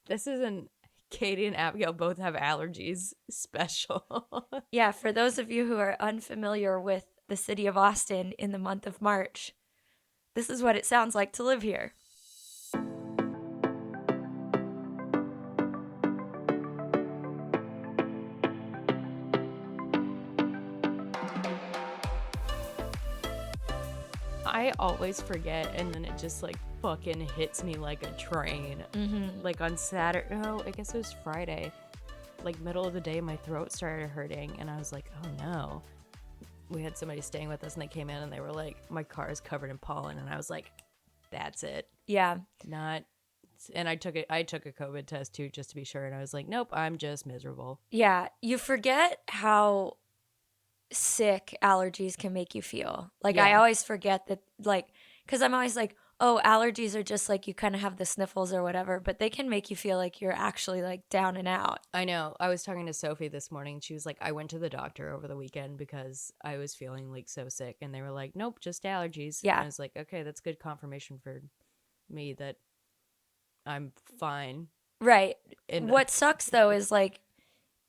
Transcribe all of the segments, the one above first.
This isn't Katie and Abigail both have allergies special. Yeah, for those of you who are unfamiliar with the city of Austin in the month of March, this is what it sounds like to live here. I always forget, and then it just like fucking hits me like a train. Like on Saturday, no, I guess it was Friday. Like middle of the day, my throat started hurting, and I was like, oh no. We had somebody staying with us, and they came in, and they were like, my car is covered in pollen, and I was like, that's it. Yeah. And I took a COVID test too, just to be sure, and I was like, nope, I'm just miserable. Yeah. You forget how sick allergies can make you feel. Like, I Yeah. always forget that, like, because I'm always like, oh, allergies are just like you kind of have the sniffles or whatever, but they can make you feel like you're actually like down and out. I know. I was talking to Sophie this morning. She was like, I went to the doctor over the weekend because I was feeling like so sick. And they were like, nope, just allergies. Yeah. And I was like, okay, that's good confirmation for me that I'm fine. Right. And What sucks though is like,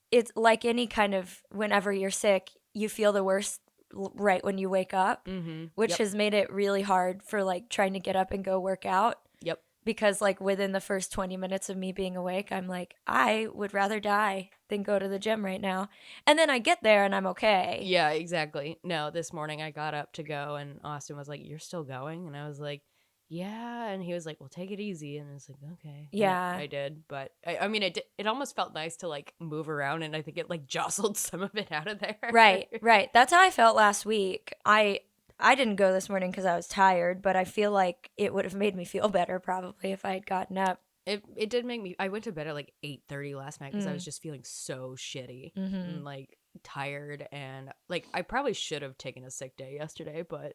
it's like any kind of, whenever you're sick, you feel the worst right when you wake up, which Yep. has made it really hard for like trying to get up and go work out. Yep. Because like within the first 20 minutes of me being awake, I'm like, I would rather die than go to the gym right now. And then I get there and I'm okay. Yeah, exactly. No, this morning I got up to go and Austin was like, you're still going? And I was like, yeah. And he was like, well, take it easy. And I was like, okay. Yeah. And I did. But I mean, it almost felt nice to like move around. And I think it like jostled some of it out of there. Right, right. That's how I felt last week. I didn't go this morning because I was tired, but I feel like it would have made me feel better probably if I had gotten up. It did make me. I went to bed at like 8:30 last night because I was just feeling so shitty and like tired, and like I probably should have taken a sick day yesterday, but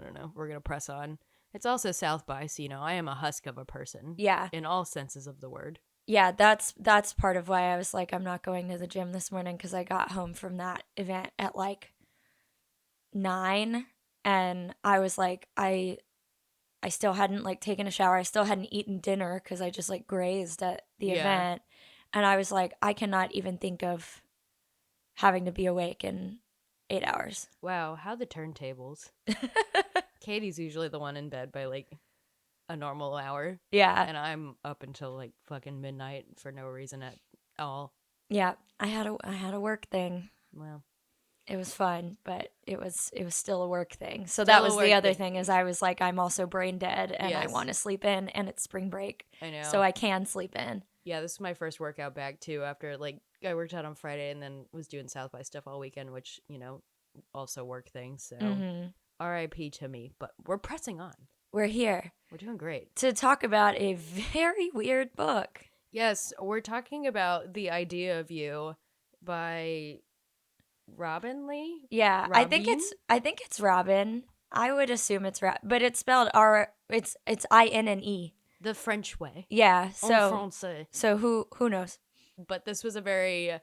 I don't know. We're gonna press on. It's also South by, so you know I am a husk of a person. Yeah. In all senses of the word. Yeah, that's part of why I was like, I'm not going to the gym this morning because I got home from that event at like 9, and I was like, I still hadn't like taken a shower. I still hadn't eaten dinner because I just like grazed at the event, and I was like, I cannot even think of having to be awake in 8 hours. Wow, how the turntables. Katie's usually the one in bed by like a normal hour. Yeah. And I'm up until like fucking midnight for no reason at all. Yeah, I had a work thing. Well, it was fun, but it was still a work thing. So Still that a was work the other thing. thing is I was like, I'm also brain dead and I Yes. want to sleep in, and it's spring break. I know. So I can sleep in. Yeah, this is my first workout back too after like I worked out on Friday and then was doing South by stuff all weekend, which, you know, also work things. So RIP to me, but we're pressing on. We're here. We're doing great. To talk about a very weird book. Yes, we're talking about The Idea of You by Robinne Lee? Yeah, I think it's Robin. I would assume it's but it's spelled it's INNE. The French way. Yeah, En so français. So who knows? But this was a very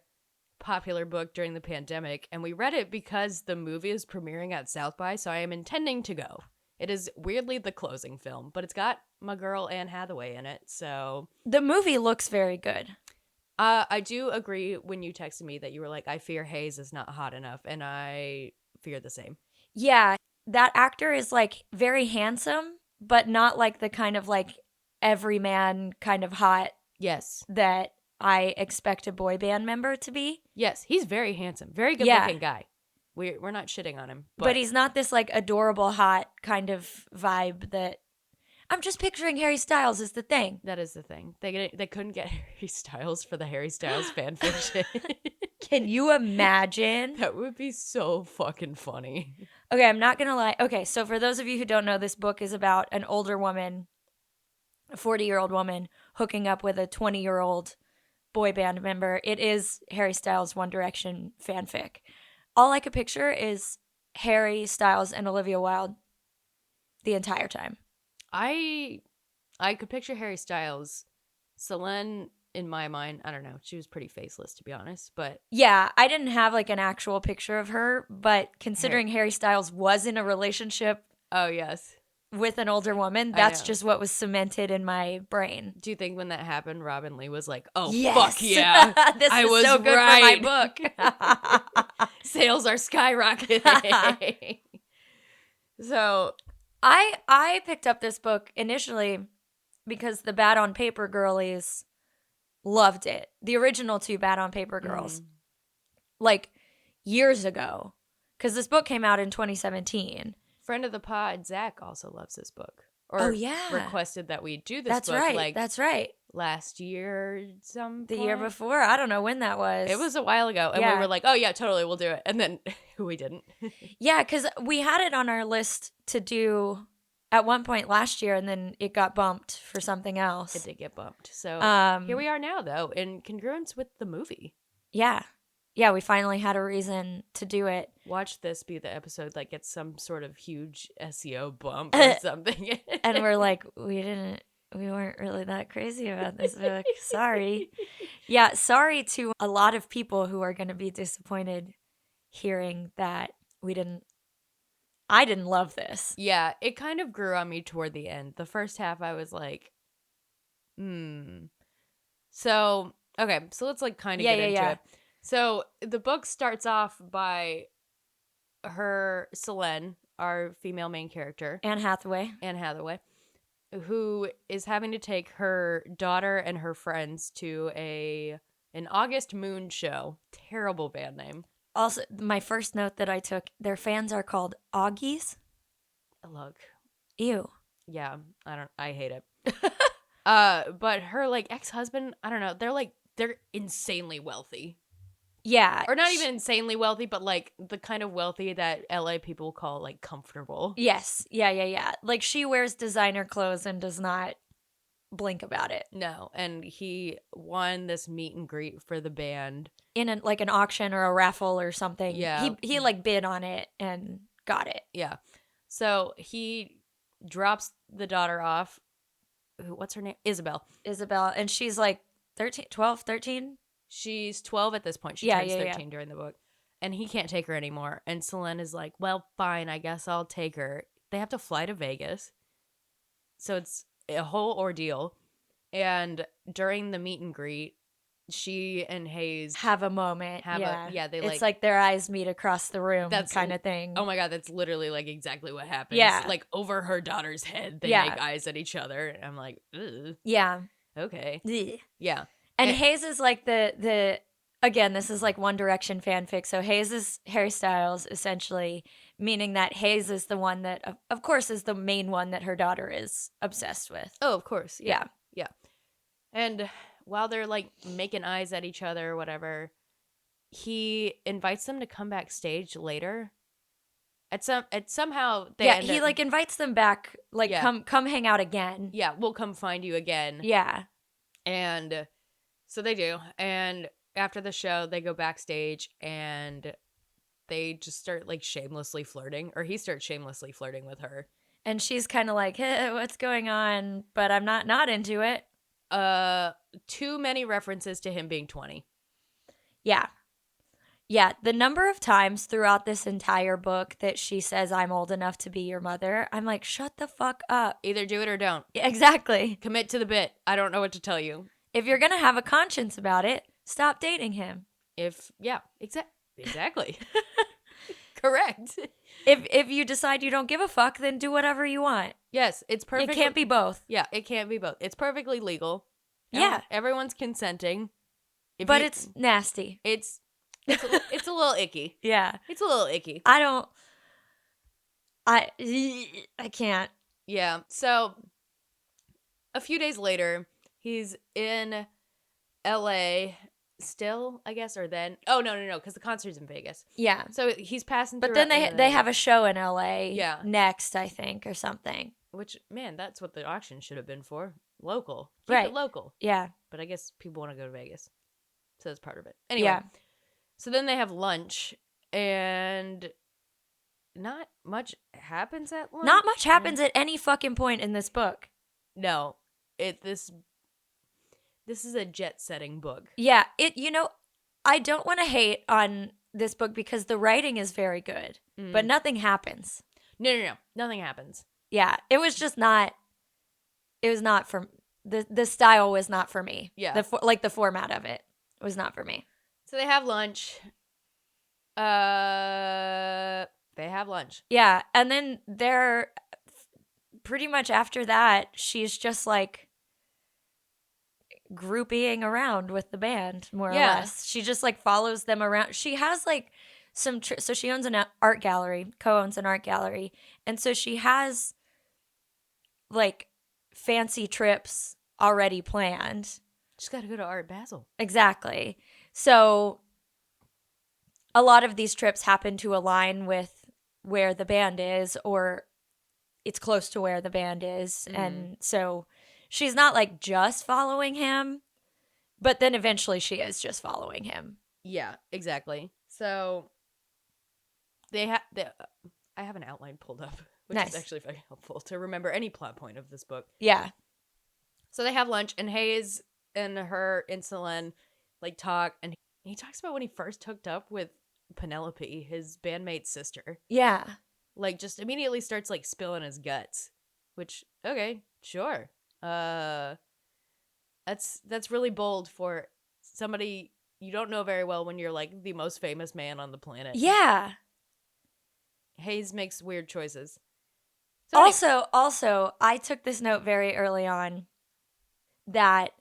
popular book during the pandemic, and we read it because the movie is premiering at South by, so I am intending to go. It is weirdly the closing film, but it's got my girl Anne Hathaway in it, so... The movie looks very good. I do agree when you texted me that you were like, I fear Hayes is not hot enough, and I fear the same. Yeah, that actor is like very handsome, but not like the kind of like everyman kind of hot Yes. that I expect a boy band member to be. Yes, he's very handsome. Very good looking guy. We're not shitting on him. But he's not this like adorable hot kind of vibe that I'm just picturing Harry Styles is the thing. That is the thing. They couldn't get Harry Styles for the Harry Styles fan fiction. Can you imagine? That would be so fucking funny. Okay, I'm not going to lie. Okay, so for those of you who don't know, this book is about an older woman, a 40-year-old woman, hooking up with a 20-year-old boy band member. It is Harry Styles' One Direction fanfic. All I could picture is Harry Styles and Olivia Wilde the entire time. I could picture Harry Styles. Selene, in my mind, I don't know. She was pretty faceless, to be honest. But yeah, I didn't have like an actual picture of her, but considering Harry Styles was in a relationship, oh yes, with an older woman. That's just what was cemented in my brain. Do you think when that happened, Robinne Lee was like, "Oh yes. fuck yeah, this I is was so good right. for my book." Sales are skyrocketing. So I picked up this book initially because the Bad on Paper girlies loved it. The original 2 Bad on Paper girls. Like years ago. Because this book came out in 2017. Friend of the pod, Zach, also loves this book. Or requested that we do this book. Right. Like that's right. Last year, the year before. I don't know when that was. It was a while ago. And we were like, oh yeah, totally, we'll do it. And then we didn't. Yeah, because we had it on our list to do at one point last year, and then it got bumped for something else. It did get bumped. So here we are now, though, in congruence with the movie. Yeah. Yeah, we finally had a reason to do it. Watch this be the episode that gets some sort of huge SEO bump or something. And we're like, we weren't really that crazy about this book. Sorry. Yeah, sorry to a lot of people who are going to be disappointed hearing that I didn't love this. Yeah, it kind of grew on me toward the end. The first half I was like, So, okay, so let's like kind of get into it. So the book starts off by Selene, our female main character. Anne Hathaway, who is having to take her daughter and her friends to an August Moon show. Terrible band name. Also, my first note that I took, their fans are called Augies. Look. Ew. Yeah, I hate it. But her like ex-husband, I don't know, they're insanely wealthy. Yeah. Or not even insanely wealthy, but like the kind of wealthy that LA people call like comfortable. Yes. Yeah. Like she wears designer clothes and does not blink about it. No. And he won this meet and greet for the band. In an auction or a raffle or something. Yeah. He like bid on it and got it. Yeah. So he drops the daughter off. What's her name? Isabel. And she's like 12, 13? She's 12 at this point. She turns 13 during the book. And he can't take her anymore. And Selene is like, well, fine, I guess I'll take her. They have to fly to Vegas. So it's a whole ordeal. And during the meet and greet, she and Hayes have a moment. It's like their eyes meet across the room kind of thing. Oh my God, that's literally like exactly what happens. Yeah. Like over her daughter's head, they make eyes at each other. And I'm like, ugh. Yeah. Okay. Ugh. Yeah. And Hayes is like the again, this is like One Direction fanfic. So Hayes is Harry Styles, essentially, meaning that Hayes is the one that, of course, is the main one that her daughter is obsessed with. Oh, of course. Yeah. And while they're like making eyes at each other or whatever, he invites them to come backstage later. Somehow they he like invites them back, like come hang out again. Yeah, we'll come find you again. Yeah. And so they do. And after the show, they go backstage and they just start like shamelessly flirting, or he starts shamelessly flirting with her. And she's kind of like, hey, what's going on? But I'm not into it. Too many references to him being 20. Yeah. Yeah, the number of times throughout this entire book that she says, I'm old enough to be your mother, I'm like, shut the fuck up. Either do it or don't. Exactly. Commit to the bit. I don't know what to tell you. If you're going to have a conscience about it, stop dating him. Exactly. Correct. If you decide you don't give a fuck, then do whatever you want. Yes, it's perfect. It can't be both. Yeah, it can't be both. It's perfectly legal. Yeah. Everyone's consenting. But it's nasty. It's a little icky. Yeah. It's a little icky. I can't. Yeah. So a few days later, he's in LA still, I guess, or then. Oh, no, because the concert's in Vegas. Yeah. So he's passing through. But then they have a show in LA next, I think, or something. Which, man, that's what the auction should have been for. Local. Keep it local. Yeah. But I guess people want to go to Vegas. So that's part of it. Anyway. So then they have lunch, and not much happens at lunch. Not much happens at any fucking point in this book. No. This is a jet-setting book. Yeah. I don't want to hate on this book because the writing is very good, but nothing happens. No. Nothing happens. Yeah, it was just not. It was not for the style was not for me. Yeah, the format of it was not for me. So they have lunch. They have lunch. Yeah, and then they're pretty much after that, she's just like grouping around with the band more or less. She just like follows them around. She has like some so she owns an art gallery, co-owns an art gallery, and so she has like fancy trips already planned. Just got to go to Art Basel. Exactly. So a lot of these trips happen to align with where the band is, or it's close to where the band is. Mm-hmm. And so she's not like just following him, but then eventually she is just following him. Yeah, exactly. So I have an outline pulled up, which is actually very helpful to remember any plot point of this book. Yeah. So they have lunch, and Hayes and her and Selene like talk, and he talks about when he first hooked up with Penelope, his bandmate's sister. Yeah. Like, just immediately starts like spilling his guts, which, okay, sure. That's really bold for somebody you don't know very well when you're like the most famous man on the planet. Yeah. Hayes makes weird choices. So also, I took this note very early on that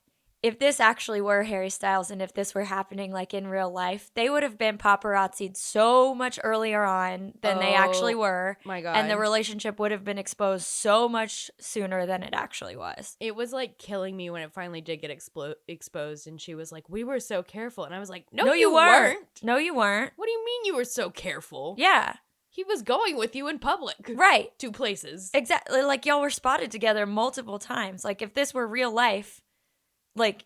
if this actually were Harry Styles and if this were happening like in real life, they would have been paparazzi'd so much earlier on than they actually were. My God. And the relationship would have been exposed so much sooner than it actually was. It was like killing me when it finally did get exposed, and she was like, "We were so careful." And I was like, No, you weren't. No, you weren't. What do you mean you were so careful? Yeah. He was going with you in public. Right. 2 places. Exactly. Like, y'all were spotted together multiple times. Like, if this were real life, like,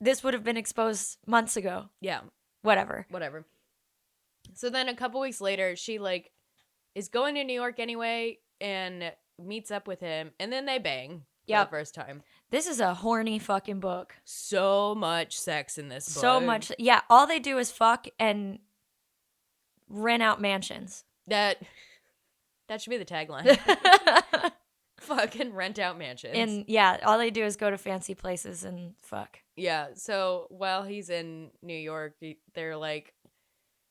this would have been exposed months ago. Yeah. Whatever. So then a couple weeks later, she, like, is going to New York anyway and meets up with him. And then they bang for the first time. This is a horny fucking book. So much sex in this book. So much. Yeah. All they do is fuck and rent out mansions. That should be the tagline. Fucking rent out mansions. And yeah, all they do is go to fancy places and fuck. Yeah, so while he's in New York, they're like,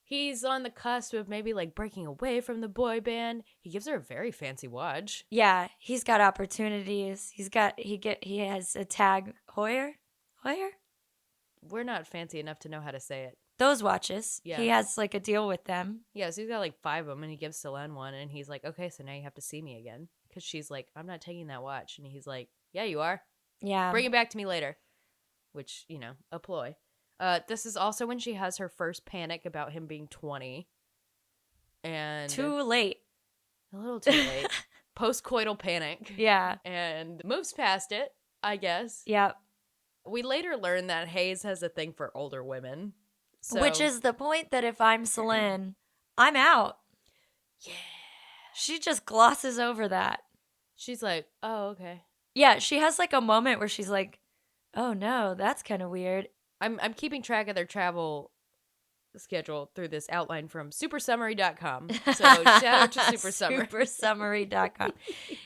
he's on the cusp of maybe like breaking away from the boy band. He gives her a very fancy watch. Yeah, he's got opportunities. He has a tag Heuer? We're not fancy enough to know how to say it. Those watches. Yeah. He has like a deal with them. Yeah, so he's got like 5 of them, and he gives Selene one, and he's like, okay, so now you have to see me again. Because she's like, I'm not taking that watch. And he's like, yeah, you are. Yeah. Bring it back to me later. Which, you know, a ploy. This is also when she has her first panic about him being 20. And too late. A little too late. Post-coital panic. Yeah. And moves past it, I guess. Yep. We later learn that Hayes has a thing for older women. So, which is the point that if I'm Selene, I'm out. Yeah. She just glosses over that. She's like, oh, okay. Yeah, she has like a moment where she's like, oh no, that's kind of weird. I'm keeping track of their travel schedule through this outline from supersummary.com. So shout out to Supersummary. Supersummary.com.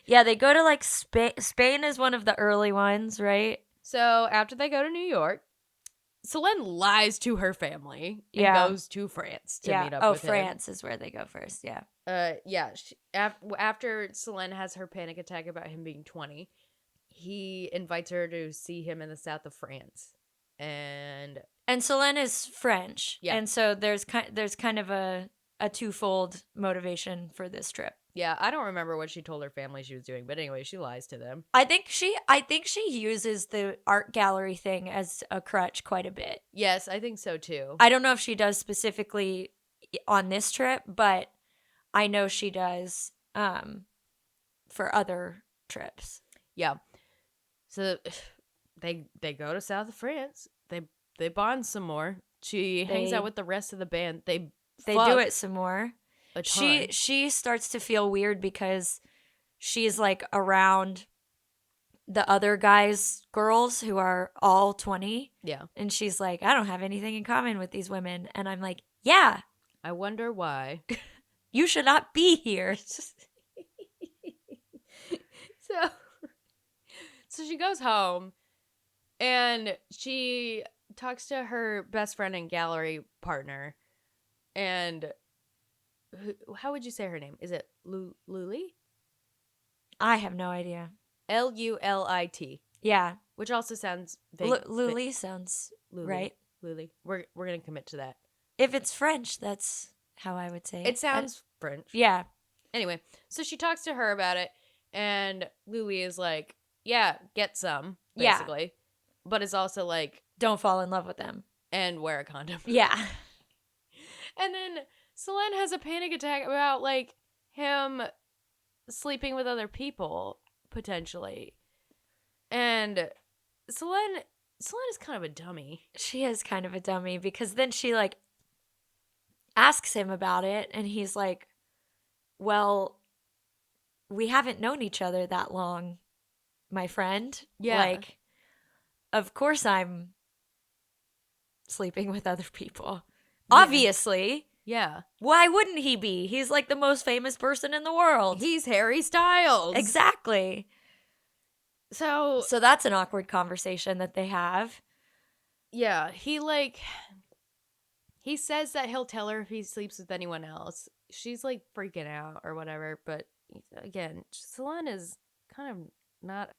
Yeah, they go to like Spain. Spain is one of the early ones, right? So after they go to New York, Selene lies to her family and goes to France to meet up with him. France is where they go first, yeah. After Selene has her panic attack about him being 20, he invites her to see him in the south of France. And Selene is French. Yeah. And so there's kind of a twofold motivation for this trip. Yeah, I don't remember what she told her family she was doing, but anyway, she lies to them. I think she uses the art gallery thing as a crutch quite a bit. Yes, I think so too. I don't know if she does specifically on this trip, but I know she does for other trips. Yeah. So they go to south of France. They bond some more. She hangs out with the rest of the band. They do it some more. A ton. She starts to feel weird because she's like around the other girls who are all 20. Yeah. And she's like, I don't have anything in common with these women. And I'm like, yeah. I wonder why. You should not be here. So she goes home and she talks to her best friend and gallery partner. And how would you say her name? Is it Luli? I have no idea. Lulit. Yeah. Which also sounds vague. Luli sounds right. Luli. We're gonna commit to that. If it's French, that's how I would say it. It sounds French. Yeah. Anyway, so she talks to her about it, and Louis is like, yeah, get some, basically. Yeah. But it's also like, don't fall in love with them. And wear a condom. Yeah. And then Selene has a panic attack about, like, him sleeping with other people, potentially. And Selene is kind of a dummy. She is kind of a dummy, because then she, like, asks him about it, and he's like, well, we haven't known each other that long, my friend. Yeah. Like, of course I'm sleeping with other people. Yeah. Obviously. Yeah. Why wouldn't he be? He's like the most famous person in the world. He's Harry Styles. Exactly. So that's an awkward conversation that they have. Yeah. He says that he'll tell her if he sleeps with anyone else. She's like freaking out or whatever. But again, Selene is kind of not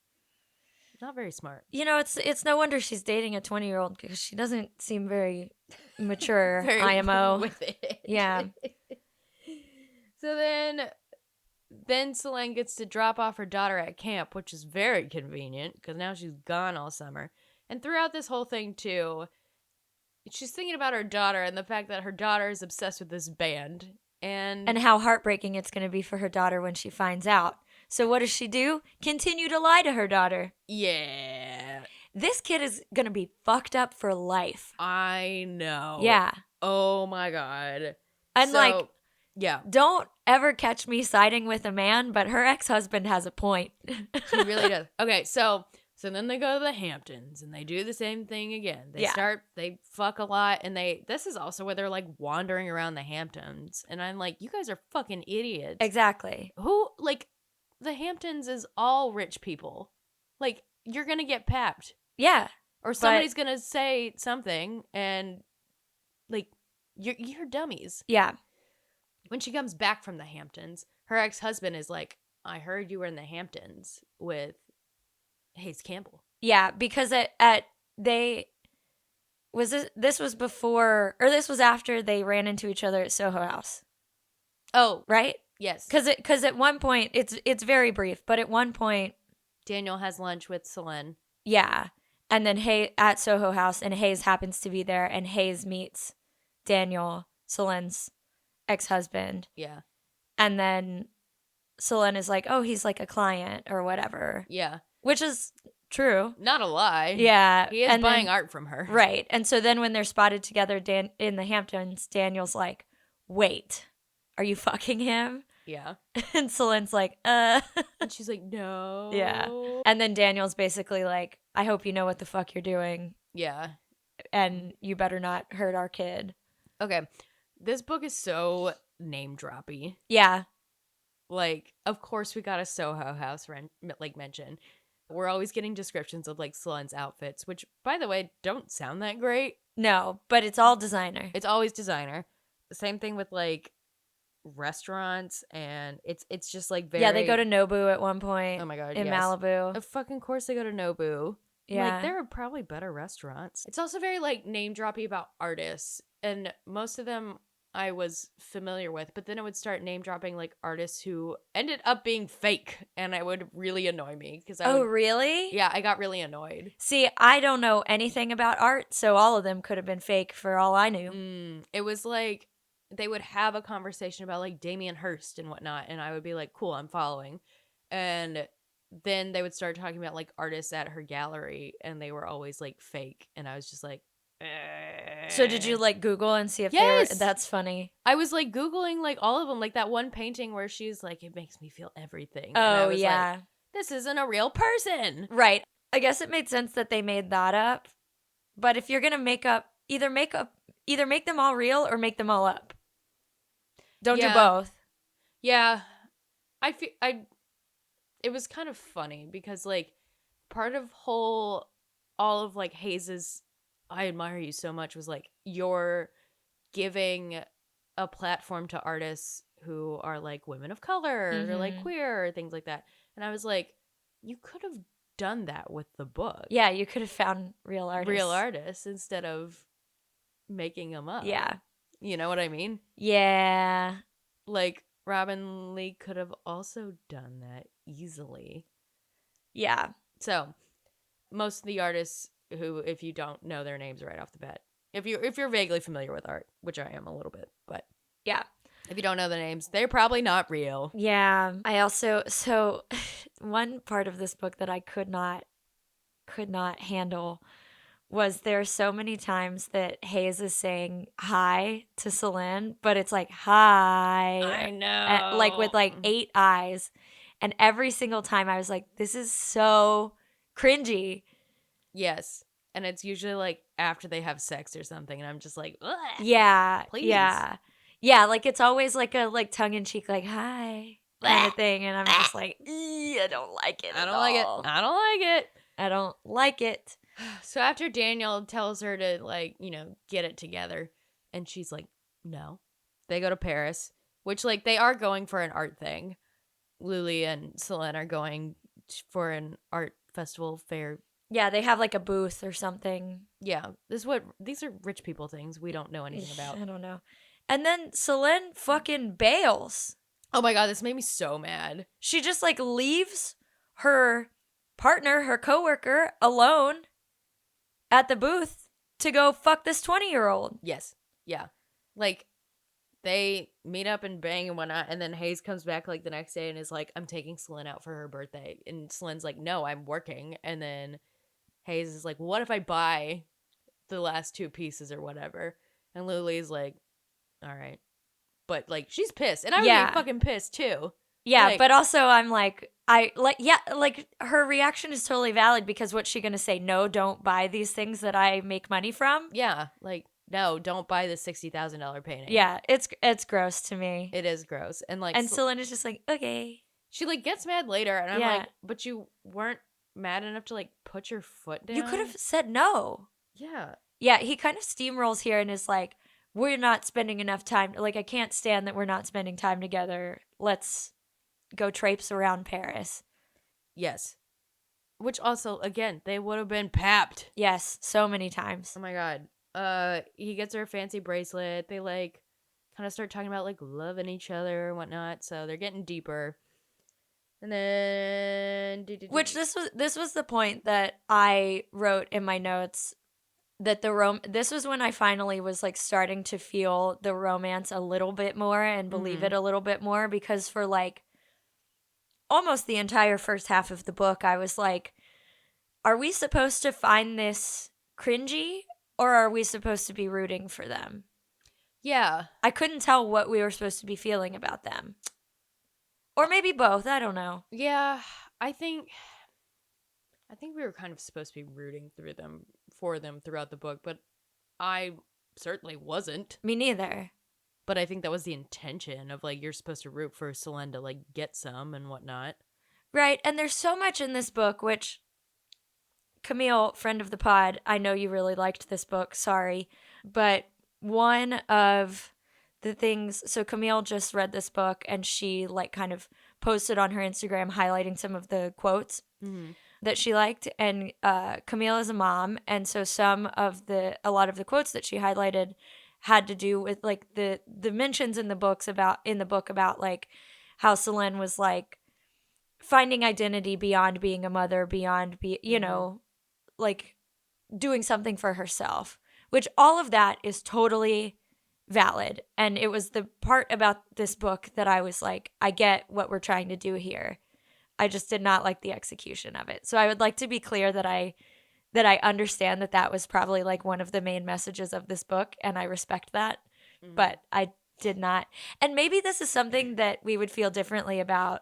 very smart. You know, it's no wonder she's dating a 20-year-old, because she doesn't seem very mature. Very IMO with it. Yeah. So then Selene gets to drop off her daughter at camp, which is very convenient because now she's gone all summer. And throughout this whole thing too, she's thinking about her daughter and the fact that her daughter is obsessed with this band. And how heartbreaking it's going to be for her daughter when she finds out. So what does she do? Continue to lie to her daughter. Yeah. This kid is going to be fucked up for life. I know. Yeah. Oh my God. And yeah. Don't ever catch me siding with a man, but her ex-husband has a point. He really does. Okay, so then they go to the Hamptons and they do the same thing again. They fuck a lot, and this is also where they're like wandering around the Hamptons. And I'm like, you guys are fucking idiots. Exactly. Who, like, the Hamptons is all rich people. Like, you're gonna get papped. Yeah. Or somebody's gonna say something, and like, you're dummies. Yeah. When she comes back from the Hamptons, her ex-husband is like, I heard you were in the Hamptons with Hayes Campbell. Yeah, because this was before, or this was after they ran into each other at Soho House. Oh, right? Yes. Because at one point, it's very brief, but at one point, Daniel has lunch with Selene. Yeah. And then at Soho House, and Hayes happens to be there, and Hayes meets Daniel, Selene's ex-husband. Yeah. And then Selene is like, oh, he's like a client or whatever. Yeah. Which is true. Not a lie. Yeah. He is buying art from her. Right. And so then when they're spotted together in the Hamptons, Daniel's like, wait, are you fucking him? Yeah. And Selene's like, And she's like, no. Yeah. And then Daniel's basically like, I hope you know what the fuck you're doing. Yeah. And you better not hurt our kid. Okay. This book is so name droppy. Yeah. Like, of course we got a Soho House mention. We're always getting descriptions of like Selene's outfits, which, by the way, don't sound that great. No, but it's all designer. It's always designer. The same thing with like restaurants, and it's just like very. Yeah, they go to Nobu at one point. Oh my God, in yes. Malibu. Of fucking course they go to Nobu. Yeah, like there are probably better restaurants. It's also very like name droppy about artists, and most of them I was familiar with, but then it would start name dropping like artists who ended up being fake, and it would really annoy me because really? Yeah, I got really annoyed. See, I don't know anything about art, so all of them could have been fake for all I knew. It was like they would have a conversation about like Damien Hirst and whatnot, and I would be like, cool, I'm following. And then they would start talking about like artists at her gallery, and they were always like fake, and I was just like, So did you like Google and see if yes! they were? That's funny. I was like Googling like all of them, like that one painting where she's like, it makes me feel everything. Oh yeah. Like, this isn't a real person. Right. I guess it made sense that they made that up. But if you're going to either make them all real or make them all up. Don't do both. Yeah. it was kind of funny because like part of all of like Hayes's I admire you so much was like you're giving a platform to artists who are like women of color or like queer or things like that. And I was like, you could have done that with the book. Yeah, you could have found real artists instead of making them up. Yeah. You know what I mean? Yeah. Like Robinne Lee could have also done that easily. Yeah. So most of the artists who, if you don't know their names right off the bat, if you're vaguely familiar with art, which I am a little bit, but yeah, if you don't know the names, they're probably not real. Yeah. I also one part of this book that I could not handle was there so many times that Hayes is saying hi to Celine, but it's like hi. I know. Like with like 8 eyes. And every single time I was like, this is so cringy. Yes. And it's usually like after they have sex or something. And I'm just like, ugh, yeah. please. Yeah. Yeah. Like it's always like a like tongue in cheek, like hi kind of thing. And I'm just like, I don't like it. I don't like it. I don't like it. I don't like it. So after Daniel tells her to like, get it together. And she's like, no. They go to Paris, which like they are going for an art thing. Lily and Selene are going for an art festival fair. Yeah, they have like a booth or something. Yeah, these are rich people things we don't know anything about. I don't know. And then Selene fucking bails. Oh my god, this made me so mad. She just like leaves her partner, her coworker, alone at the booth to go fuck this 20-year-old. Yes. Yeah. Like they meet up and bang and whatnot, and then Hayes comes back like the next day and is like, I'm taking Selene out for her birthday. And Celine's like, no, I'm working. And then Hayes is like, what if I buy the last 2 pieces or whatever? And Lily's like, all right. But like she's pissed. And I would be fucking pissed too. Yeah, like, but also I'm like, like her reaction is totally valid because what's she gonna say? No, don't buy these things that I make money from? Yeah, like no, don't buy the $60,000 painting. Yeah, it's gross to me. It is gross. And like and Selene is just like, okay. She like gets mad later and I'm like, but you weren't mad enough to like put your foot down? You could have said no. Yeah. Yeah, he kind of steamrolls here and is like, we're not spending enough time. Like, I can't stand that we're not spending time together. Let's go traipse around Paris. Yes. Which also, again, they would have been papped. Yes, so many times. Oh my god. He gets her a fancy bracelet. They like kind of start talking about like loving each other and whatnot. So they're getting deeper. And then which this was the point that I wrote in my notes that this was when I finally was like starting to feel the romance a little bit more and believe it a little bit more, because for like almost the entire first half of the book I was like, are we supposed to find this cringy or are we supposed to be rooting for them? Yeah. I couldn't tell what we were supposed to be feeling about them. Or maybe both, I don't know. Yeah, I think we were kind of supposed to be rooting for them throughout the book, but I certainly wasn't. Me neither. But I think that was the intention of like you're supposed to root for Selene to like get some and whatnot. Right, and there's so much in this book, which Camille, friend of the pod, I know you really liked this book, sorry, but one of the things, so Camille just read this book and she like kind of posted on her Instagram highlighting some of the quotes that she liked, and Camille is a mom, and so a lot of the quotes that she highlighted had to do with like the mentions in the book about like how Selene was like finding identity beyond being a mother, beyond like doing something for herself, which all of that is totally valid. And it was the part about this book that I was like, I get what we're trying to do here. I just did not like the execution of it. So I would like to be clear that I understand that was probably like one of the main messages of this book, and I respect that. But I did not. And maybe this is something that we would feel differently about,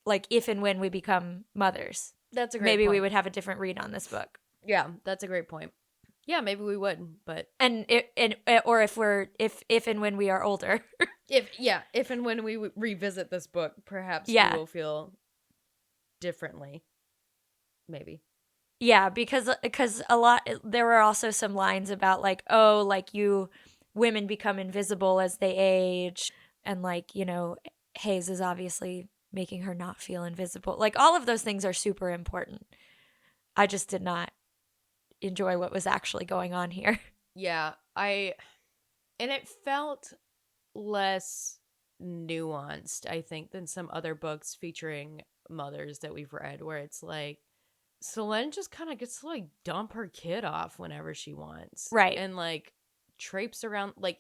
like if and when we become mothers. That's a great maybe point. we would have a different read on this book. Yeah, that's a great point. Yeah, maybe we would, but or if and when we are older. if and when we revisit this book, perhaps we will feel differently. Maybe. Yeah, because a lot there were also some lines about like, oh, like women become invisible as they age, and like, Hayes is obviously making her not feel invisible. Like all of those things are super important. I just did not enjoy what was actually going on here. Yeah, and it felt less nuanced, I think, than some other books featuring mothers that we've read, where it's like Selene just kind of gets to like dump her kid off whenever she wants. Right. And like traipse around, like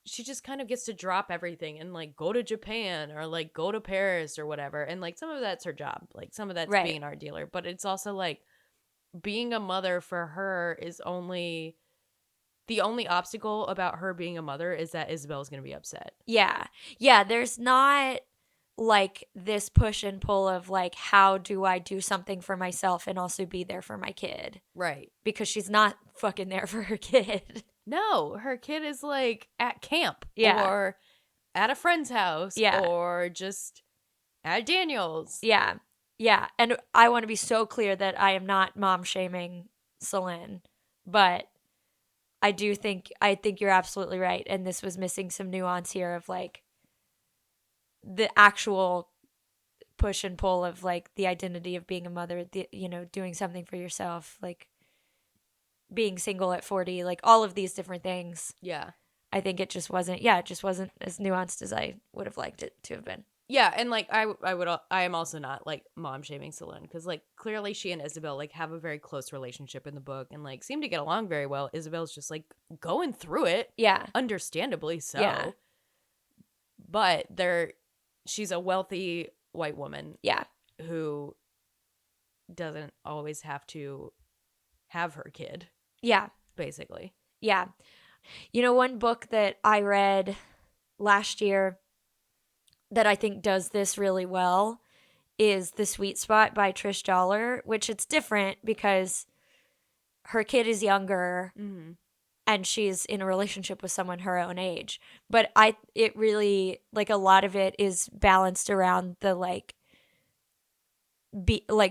she just kind of gets to drop everything and like go to Japan or like go to Paris or whatever. And like some of that's her job, like some of that's Right. being an art dealer, but it's also like being a mother for her is only the only obstacle about her being a mother is that Isabel's going to be upset. Yeah. Yeah, there's not like this push and pull of like, how do I do something for myself and also be there for my kid? Right. Because she's not fucking there for her kid. No, her kid is like at camp or at a friend's house or just at Daniel's. Yeah. Yeah. And I want to be so clear that I am not mom shaming Selene, but I think you're absolutely right. And this was missing some nuance here of like the actual push and pull of like the identity of being a mother, doing something for yourself, like being single at 40, like all of these different things. Yeah. I think it just wasn't as nuanced as I would have liked it to have been. Yeah, and like I am also not like mom shaming Selene, because like clearly she and Isabel like have a very close relationship in the book and like seem to get along very well. Isabel's just like going through it. Yeah. Understandably so. Yeah. But she's a wealthy white woman. Yeah. Who doesn't always have to have her kid. Yeah. Basically. Yeah. One book that I read last year that I think does this really well is The Sweet Spot by Trish Dollar, which it's different because her kid is younger and she's in a relationship with someone her own age. But it really, like, a lot of it is balanced around the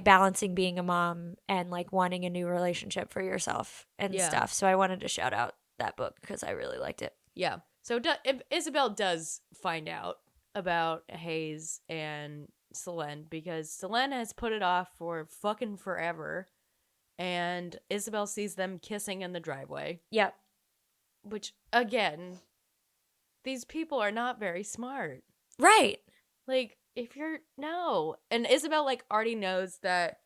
balancing being a mom and like wanting a new relationship for yourself and stuff. So I wanted to shout out that book because I really liked it. Yeah. So Isabel does find out about Hayes and Selene because Selene has put it off for fucking forever, and Isabel sees them kissing in the driveway. Yep. Which, again, these people are not very smart. Right. Like, and Isabel like already knows that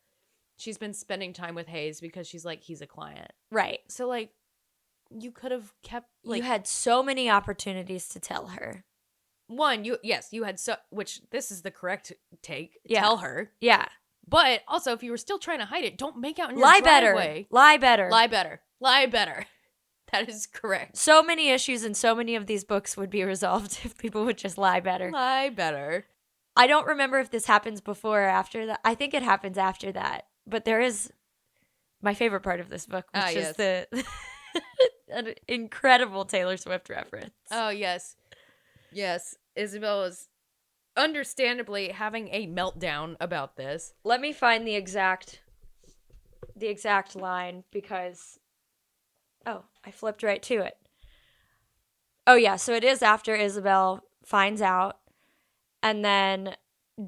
she's been spending time with Hayes because she's like, he's a client. Right. So like, you could have kept like, you had so many opportunities to tell her. One, you had which this is the correct take. Yeah. Tell her. Yeah. But also, if you were still trying to hide it, don't make out in your driveway. Lie better. Lie better. Lie better. That is correct. So many issues in so many of these books would be resolved if people would just lie better. Lie better. I don't remember if this happens before or after that. I think it happens after that. But there is my favorite part of this book, which is an incredible Taylor Swift reference. Oh, yes. Yes. Isabel is understandably having a meltdown about this. Let me find the exact line because I flipped right to it. Oh yeah, so it is after Isabel finds out, and then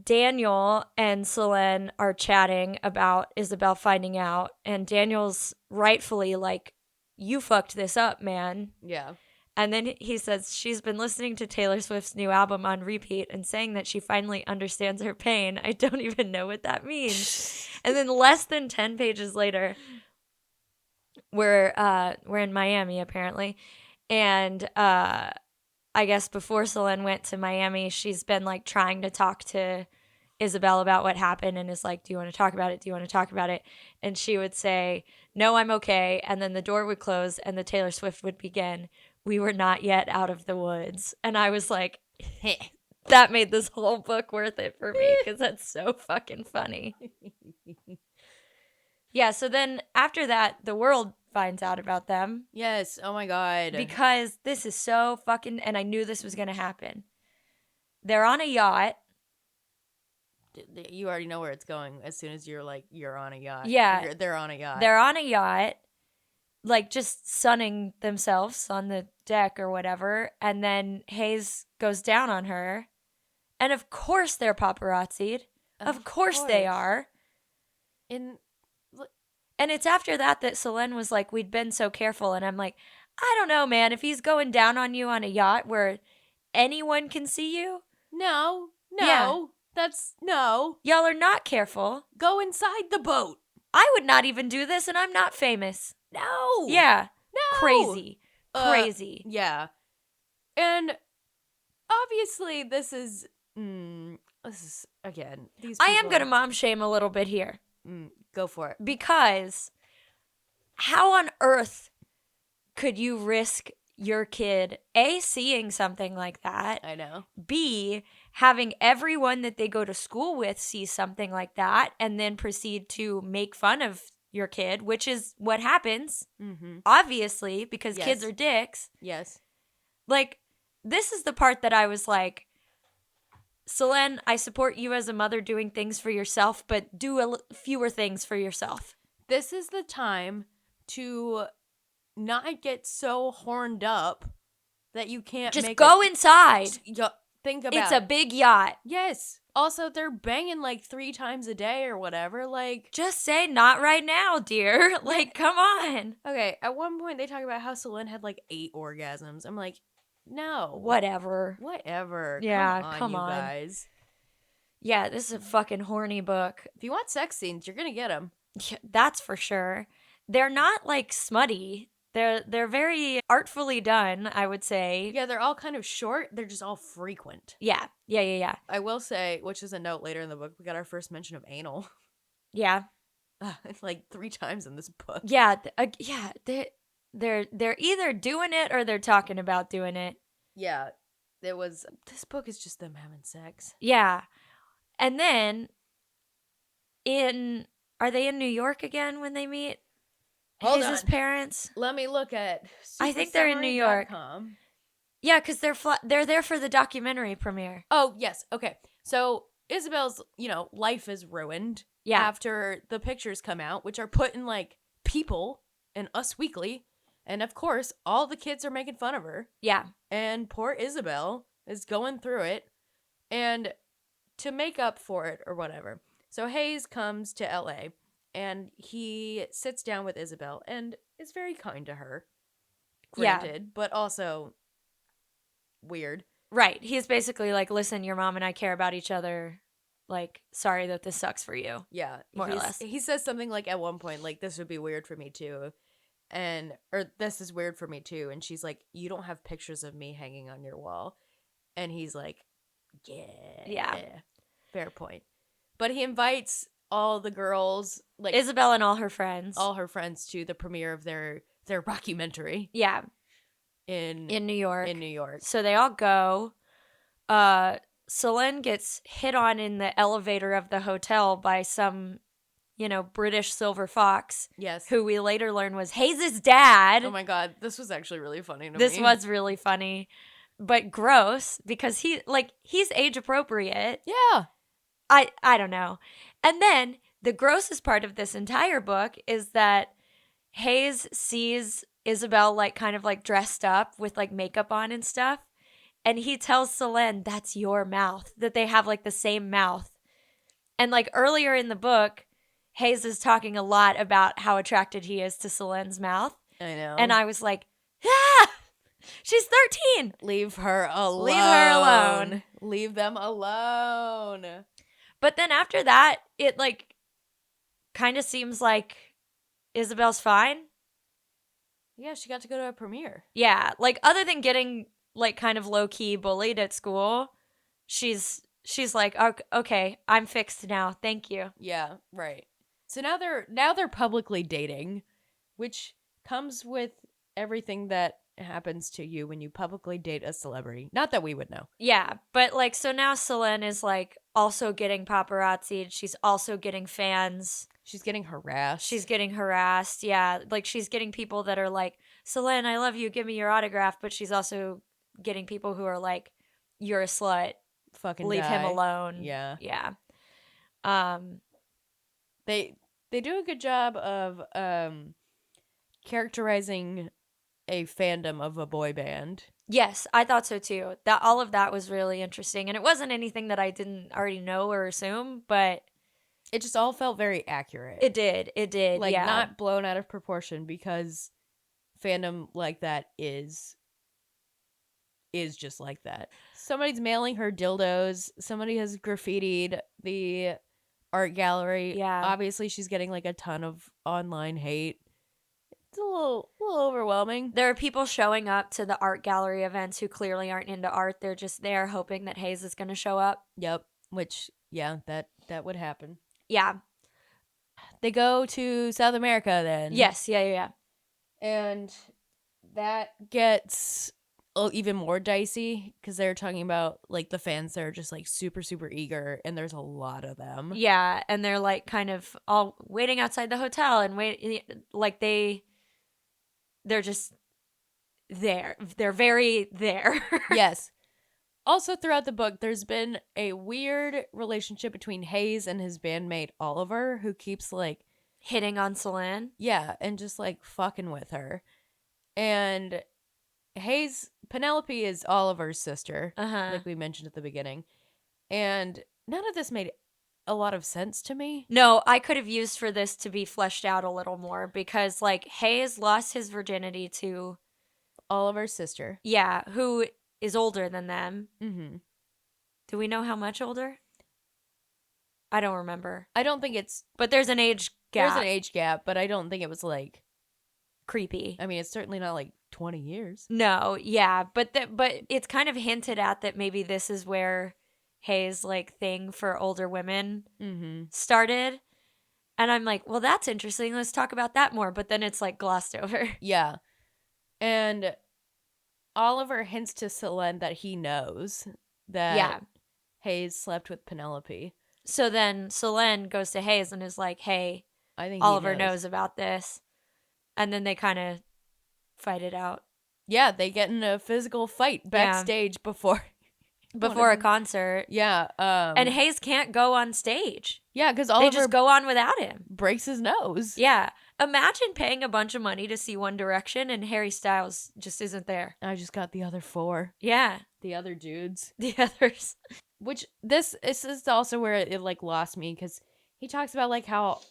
Daniel and Selene are chatting about Isabel finding out, and Daniel's rightfully like, you fucked this up, man. Yeah. And then he says she's been listening to Taylor Swift's new album on repeat and saying that she finally understands her pain. I don't even know what that means. And then less than 10 pages later, we're in Miami apparently, and I guess before Selene went to Miami, she's been like trying to talk to Isabel about what happened and is like, do you want to talk about it? Do you want to talk about it? And she would say, no, I'm okay. And then the door would close and the Taylor Swift would begin, we were not yet out of the woods. And I was like, that made this whole book worth it for me because that's so fucking funny. Yeah, so then after that, the world finds out about them. Yes, oh my God. Because this is so fucking, and I knew this was going to happen. They're on a yacht. You already know where it's going as soon as you're like, you're on a yacht. Yeah. They're on a yacht. They're on a yacht, like just sunning themselves on the deck or whatever. And then Hayes goes down on her. And of course they're paparazzi'd. Of course they are. And it's after that Selene was like, we'd been so careful. And I'm like, I don't know, man. If he's going down on you on a yacht where anyone can see you. No. Yeah. That's no. Y'all are not careful. Go inside the boat. I would not even do this, and I'm not famous. No. Yeah. No. Crazy. Crazy. Yeah. And obviously this is again, these people, I am going to mom shame a little bit here. Go for it. Because how on earth could you risk your kid, A, seeing something like that? I know. B, having everyone that they go to school with see something like that and then proceed to make fun of your kid, which is what happens, obviously, because kids are dicks. Yes. Like, this is the part that I was like, Selene, I support you as a mother doing things for yourself, but do fewer things for yourself. This is the time to not get so horned up that you can't just go inside. Think about it's a big yacht. Yes. Also, they're banging like 3 times a day or whatever. Like, just say not right now, dear. Like, come on. Okay. At one point, they talk about how Selene had like 8 orgasms. I'm like, no. Whatever. Yeah. Come on, you guys. Yeah, this is a fucking horny book. If you want sex scenes, you're gonna get them. Yeah, that's for sure. They're not like smutty. They're very artfully done, I would say. Yeah, they're all kind of short. They're just all frequent. Yeah. I will say, which is a note later in the book, we got our first mention of anal. Yeah. Like 3 times in this book. Yeah. They're either doing it or they're talking about doing it. Yeah. This book is just them having sex. Yeah. And then are they in New York again when they meet? Hayes' parents. Let me look at. I think they're in New York. Yeah, because they're there for the documentary premiere. Oh yes, okay. So Isabel's, life is ruined. Yeah. After the pictures come out, which are put in like People and Us Weekly, and of course all the kids are making fun of her. Yeah. And poor Isabel is going through it, and to make up for it or whatever. So Hayes comes to LA. And he sits down with Isabel and is very kind to her. Granted, but also weird. Right. He's basically like, listen, your mom and I care about each other. Like, sorry that this sucks for you. Yeah. More or less. He says something like at one point, like, this would be weird for me too. Or this is weird for me too. And she's like, you don't have pictures of me hanging on your wall. And he's like, yeah. Fair point. But he invites all the girls, like Isabel and all her friends to the premiere of their rockumentary. Yeah. In New York. So they all go. Selene gets hit on in the elevator of the hotel by some, British silver fox. Yes. Who we later learn was Hayes' dad. Oh my God. This was actually really funny to me. This was really funny. But gross because he's age appropriate. Yeah. I don't know. And then the grossest part of this entire book is that Hayes sees Isabel like kind of like dressed up with like makeup on and stuff. And he tells Selene, that's your mouth, that they have like the same mouth. And like earlier in the book, Hayes is talking a lot about how attracted he is to Selene's mouth. I know. And I was like, ah, she's 13. Leave her alone. Leave them alone. But then after that, it like kind of seems like Isabel's fine. Yeah, she got to go to a premiere. Yeah, like other than getting like kind of low key bullied at school, she's like, okay, I'm fixed now. Thank you. Yeah, right. So now they're publicly dating, which comes with everything that happens to you when you publicly date a celebrity. Not that we would know. Yeah, but like so now Selene is like also getting paparazzi'd. She's also getting fans. She's getting harassed. Yeah, like she's getting people that are like, Selene, I love you, give me your autograph. But she's also getting people who are like, you're a slut. Fucking leave die. him alone. Yeah. They do a good job of characterizing a fandom of a boy band. Yes, I thought so too. That all of that was really interesting, and it wasn't anything that I didn't already know or assume, but It just all felt very accurate. it did. It did. Like, yeah. not blown out of proportion, because fandom like that is just like that. Somebody's mailing her dildos. Somebody has graffitied the art gallery. Yeah. Obviously, she's getting like a ton of online hate. It's a little overwhelming. There are people showing up to the art gallery events who clearly aren't into art. They're just there hoping that Hayes is going to show up. Yep. Which, yeah, that would happen. Yeah. They go to South America then. Yes. Yeah. And that gets even more dicey, because they're talking about like the fans that are just like super, super eager, and there's a lot of them. Yeah. And they're like kind of all waiting outside the hotel and like they're just there. They're very there. Yes. Also, throughout the book, there's been a weird relationship between Hayes and his bandmate Oliver, who keeps like hitting on Selene. Yeah, and just like fucking with her. And Penelope is Oliver's sister, like we mentioned at the beginning. And none of this made a lot of sense to me. No, I could have used for this to be fleshed out a little more, because like Hayes lost his virginity to Oliver's sister. Yeah, who is older than them. Mm-hmm. Do we know how much older? I don't remember. I don't think it's... But there's an age gap. There's an age gap, but I don't think it was like... creepy. I mean, it's certainly not like 20 years. No, yeah, but it's kind of hinted at that maybe this is where Hayes' like thing for older women started. And I'm like, well, that's interesting. Let's talk about that more. But then it's like glossed over. Yeah. And Oliver hints to Selene that he knows that Hayes slept with Penelope. So then Selene goes to Hayes and is like, hey, I think Oliver knows about this. And then they kind of fight it out. Yeah, they get in a physical fight backstage before a concert. Yeah. And Hayes can't go on stage. Yeah, because Oliver... They just go on without him. Breaks his nose. Yeah. Imagine paying a bunch of money to see One Direction and Harry Styles just isn't there. I just got the other 4. Yeah. The other dudes. The others. Which, this is also where it like lost me, because he talks about like how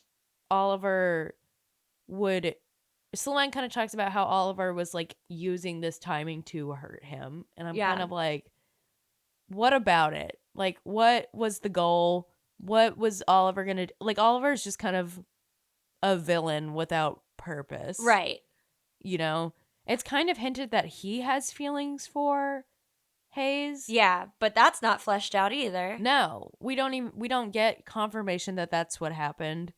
Oliver would... Selene kind of talks about how Oliver was like using this timing to hurt him. And I'm kind of like, what about it? Like, what was the goal? What was Oliver gonna do? Like, Oliver's just kind of a villain without purpose. Right. You know? It's kind of hinted that he has feelings for Hayes. Yeah, but that's not fleshed out either. No. We don't get confirmation that that's what happened.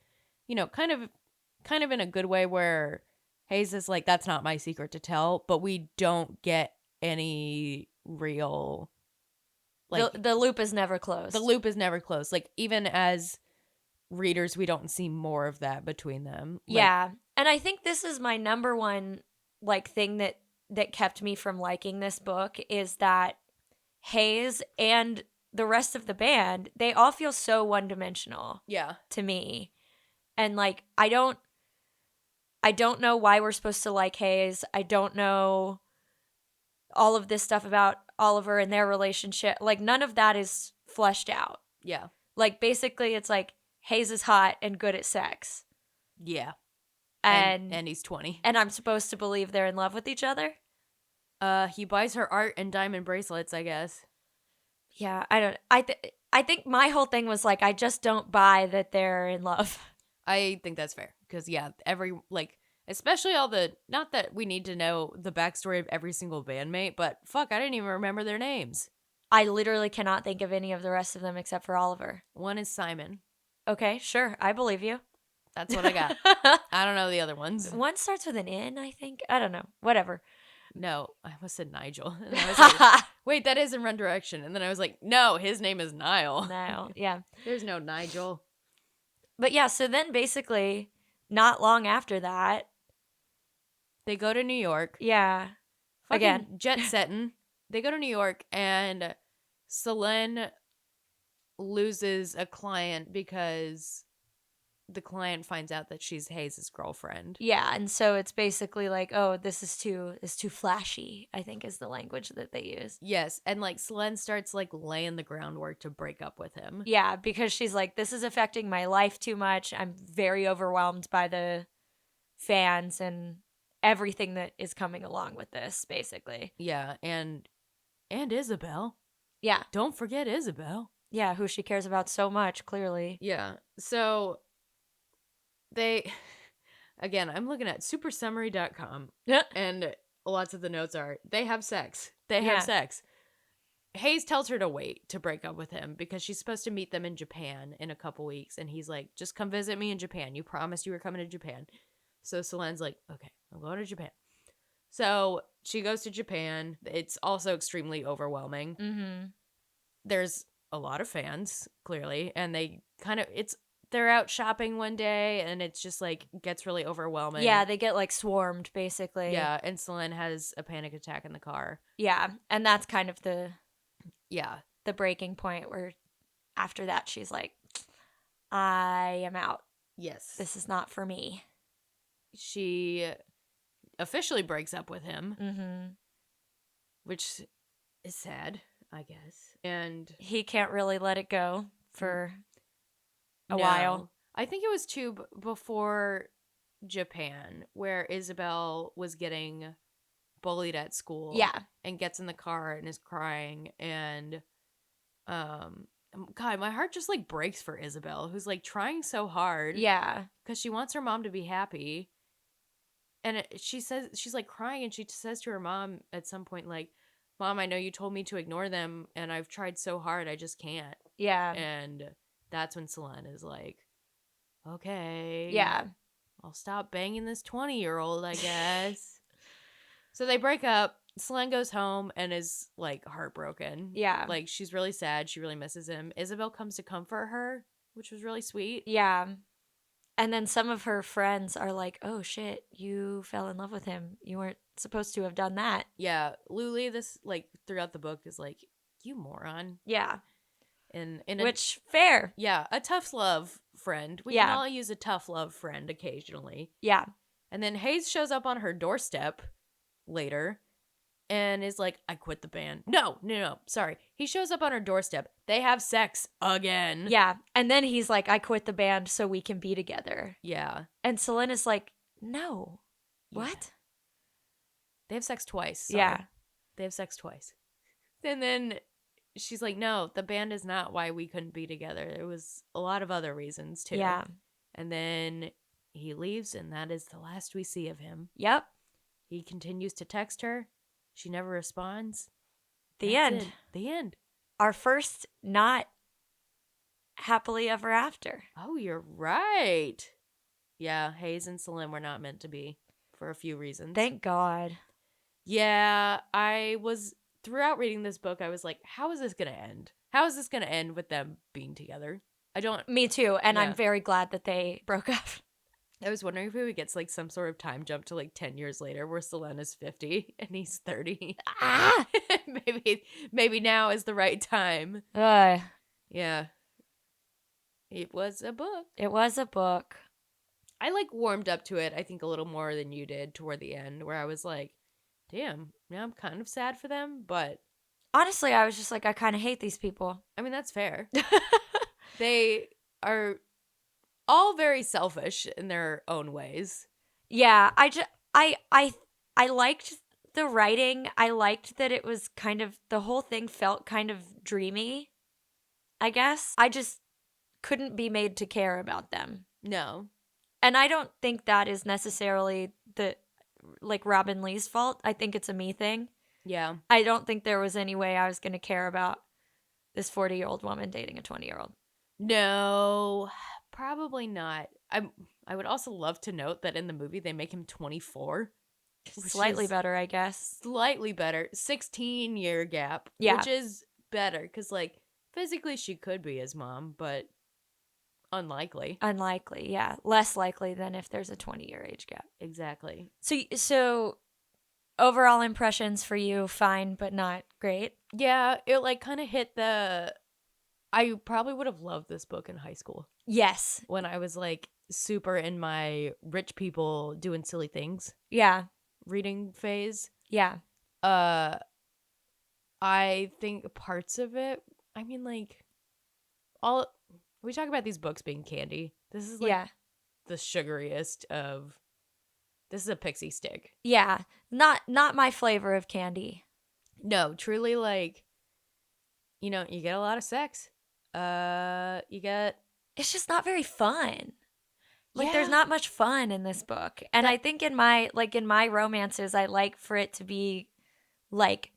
You know, kind of in a good way, where Hayes is like, that's not my secret to tell, but we don't get any real... Like, the loop is never closed. The loop is never closed. Like, even as readers, we don't see more of that between them. Like, yeah. And I think this is my number one like thing that kept me from liking this book, is that Hayes and the rest of the band, they all feel so one-dimensional. Yeah. To me. And like I don't know why we're supposed to like Hayes. I don't know all of this stuff about Oliver and their relationship. Like, none of that is fleshed out. Yeah. Like, basically, it's like Hayes is hot and good at sex. Yeah. And he's 20. And I'm supposed to believe they're in love with each other? He buys her art and diamond bracelets, I guess. Yeah, I think my whole thing was like, I just don't buy that they're in love. I think that's fair. Because, yeah, especially all the... Not that we need to know the backstory of every single bandmate, but fuck, I didn't even remember their names. I literally cannot think of any of the rest of them except for Oliver. One is Simon. Okay, sure. I believe you. That's what I got. I don't know the other ones. One starts with an N, I think. I don't know. Whatever. No, I almost said Nigel. And I was like, wait, that is in Run Direction. And then I was like, no, his name is Niall. Niall, yeah. There's no Nigel. But yeah, so then basically, not long after that, they go to New York. Yeah. Fucking again. jet setting. They go to New York, and Selene loses a client because the client finds out that she's Hayes' girlfriend. Yeah, and so it's basically like, oh, this is too flashy, I think is the language that they use. Yes, and like Selene starts like laying the groundwork to break up with him. Yeah, because she's like, this is affecting my life too much. I'm very overwhelmed by the fans and everything that is coming along with this, basically. Yeah, and Isabel. Yeah. Don't forget Isabel. Yeah, who she cares about so much, clearly. Yeah. So they again, I'm looking at supersummary.com and lots of the notes are they have sex. They have sex. Hayes tells her to wait to break up with him because she's supposed to meet them in Japan in a couple weeks. And he's like, just come visit me in Japan. You promised you were coming to Japan. So Selene's like, okay, I'm going to Japan. So she goes to Japan. It's also extremely overwhelming. Mm-hmm. There's a lot of fans, clearly. And they're out shopping one day and it's just like gets really overwhelming. Yeah, they get like swarmed, basically. Yeah, and Selene has a panic attack in the car. Yeah, and that's kind of the breaking point where after that she's like, I am out. Yes. This is not for me. She officially breaks up with him, which is sad, I guess. And he can't really let it go for a while. I think it was before Japan where Isabel was getting bullied at school. Yeah. And gets in the car and is crying and God, my heart just like breaks for Isabel, who's like trying so hard. Yeah. Because she wants her mom to be happy. And she says, she's like crying and she says to her mom at some point, like, Mom, I know you told me to ignore them and I've tried so hard, I just can't. Yeah. And that's when Selene is like, okay. Yeah. I'll stop banging this 20-year-old, I guess. So they break up. Selene goes home and is like heartbroken. Yeah. Like she's really sad. She really misses him. Isabel comes to comfort her, which was really sweet. Yeah. And then some of her friends are like, oh shit, you fell in love with him. You weren't supposed to have done that. Yeah. Luli, this like throughout the book is like, you moron. Yeah. Which fair. Yeah. A tough love friend. We can all use a tough love friend occasionally. Yeah. And then Hayes shows up on her doorstep later and is like, I quit the band. No, sorry. He shows up on her doorstep. They have sex again. Yeah. And then he's like, I quit the band so we can be together. Yeah. And Selene is like, no. Yeah. What? They have sex twice. Sorry. Yeah. They have sex twice. And then she's like, no, the band is not why we couldn't be together. There was a lot of other reasons too. Yeah. And then he leaves and that is the last we see of him. Yep. He continues to text her. She never responds. The end. It. The end. Our first not happily ever after. Oh, you're right. Yeah, Hayes and Selene were not meant to be for a few reasons. Thank God. Yeah, throughout reading this book, I was like, how is this going to end? How is this going to end with them being together? Me too, and I'm very glad that they broke up. I was wondering if we would get like some sort of time jump to like 10 years later where Selene is 50 and he's 30. Ah! maybe now is the right time. Yeah. It was a book. It was a book. I like warmed up to it, I think, a little more than you did toward the end, where I was like, damn, now I'm kind of sad for them, but honestly, I was just like, I kind of hate these people. I mean, that's fair. They are all very selfish in their own ways. Yeah, I liked the writing. I liked that it was kind of, the whole thing felt kind of dreamy, I guess. I just couldn't be made to care about them. No. And I don't think that is necessarily Robinne Lee's fault. I think it's a me thing. Yeah. I don't think there was any way I was going to care about this 40-year-old woman dating a 20-year-old. No, probably not. I would also love to note that in the movie they make him 24. Slightly better, I guess. Slightly better. 16-year gap. Yeah. Which is better because, like, physically she could be his mom, but unlikely. Unlikely, yeah. Less likely than if there's a 20-year age gap. Exactly. So overall impressions for you, fine, but not great? Yeah, it, like, kind of hit the... I probably would have loved this book in high school Yes. when I was like super in my rich people doing silly things Yeah. reading phase. Yeah. Uh, I think parts of it, I mean, like, all we talk about these books being candy. This is like Yeah. the sugariest of. This is a pixie stick. Yeah. Not my flavor of candy. No, truly, like, you know, you get a lot of sex. You get It's just not very fun. Like there's yeah. not much fun in this book. And I think in my romances I like for it to be like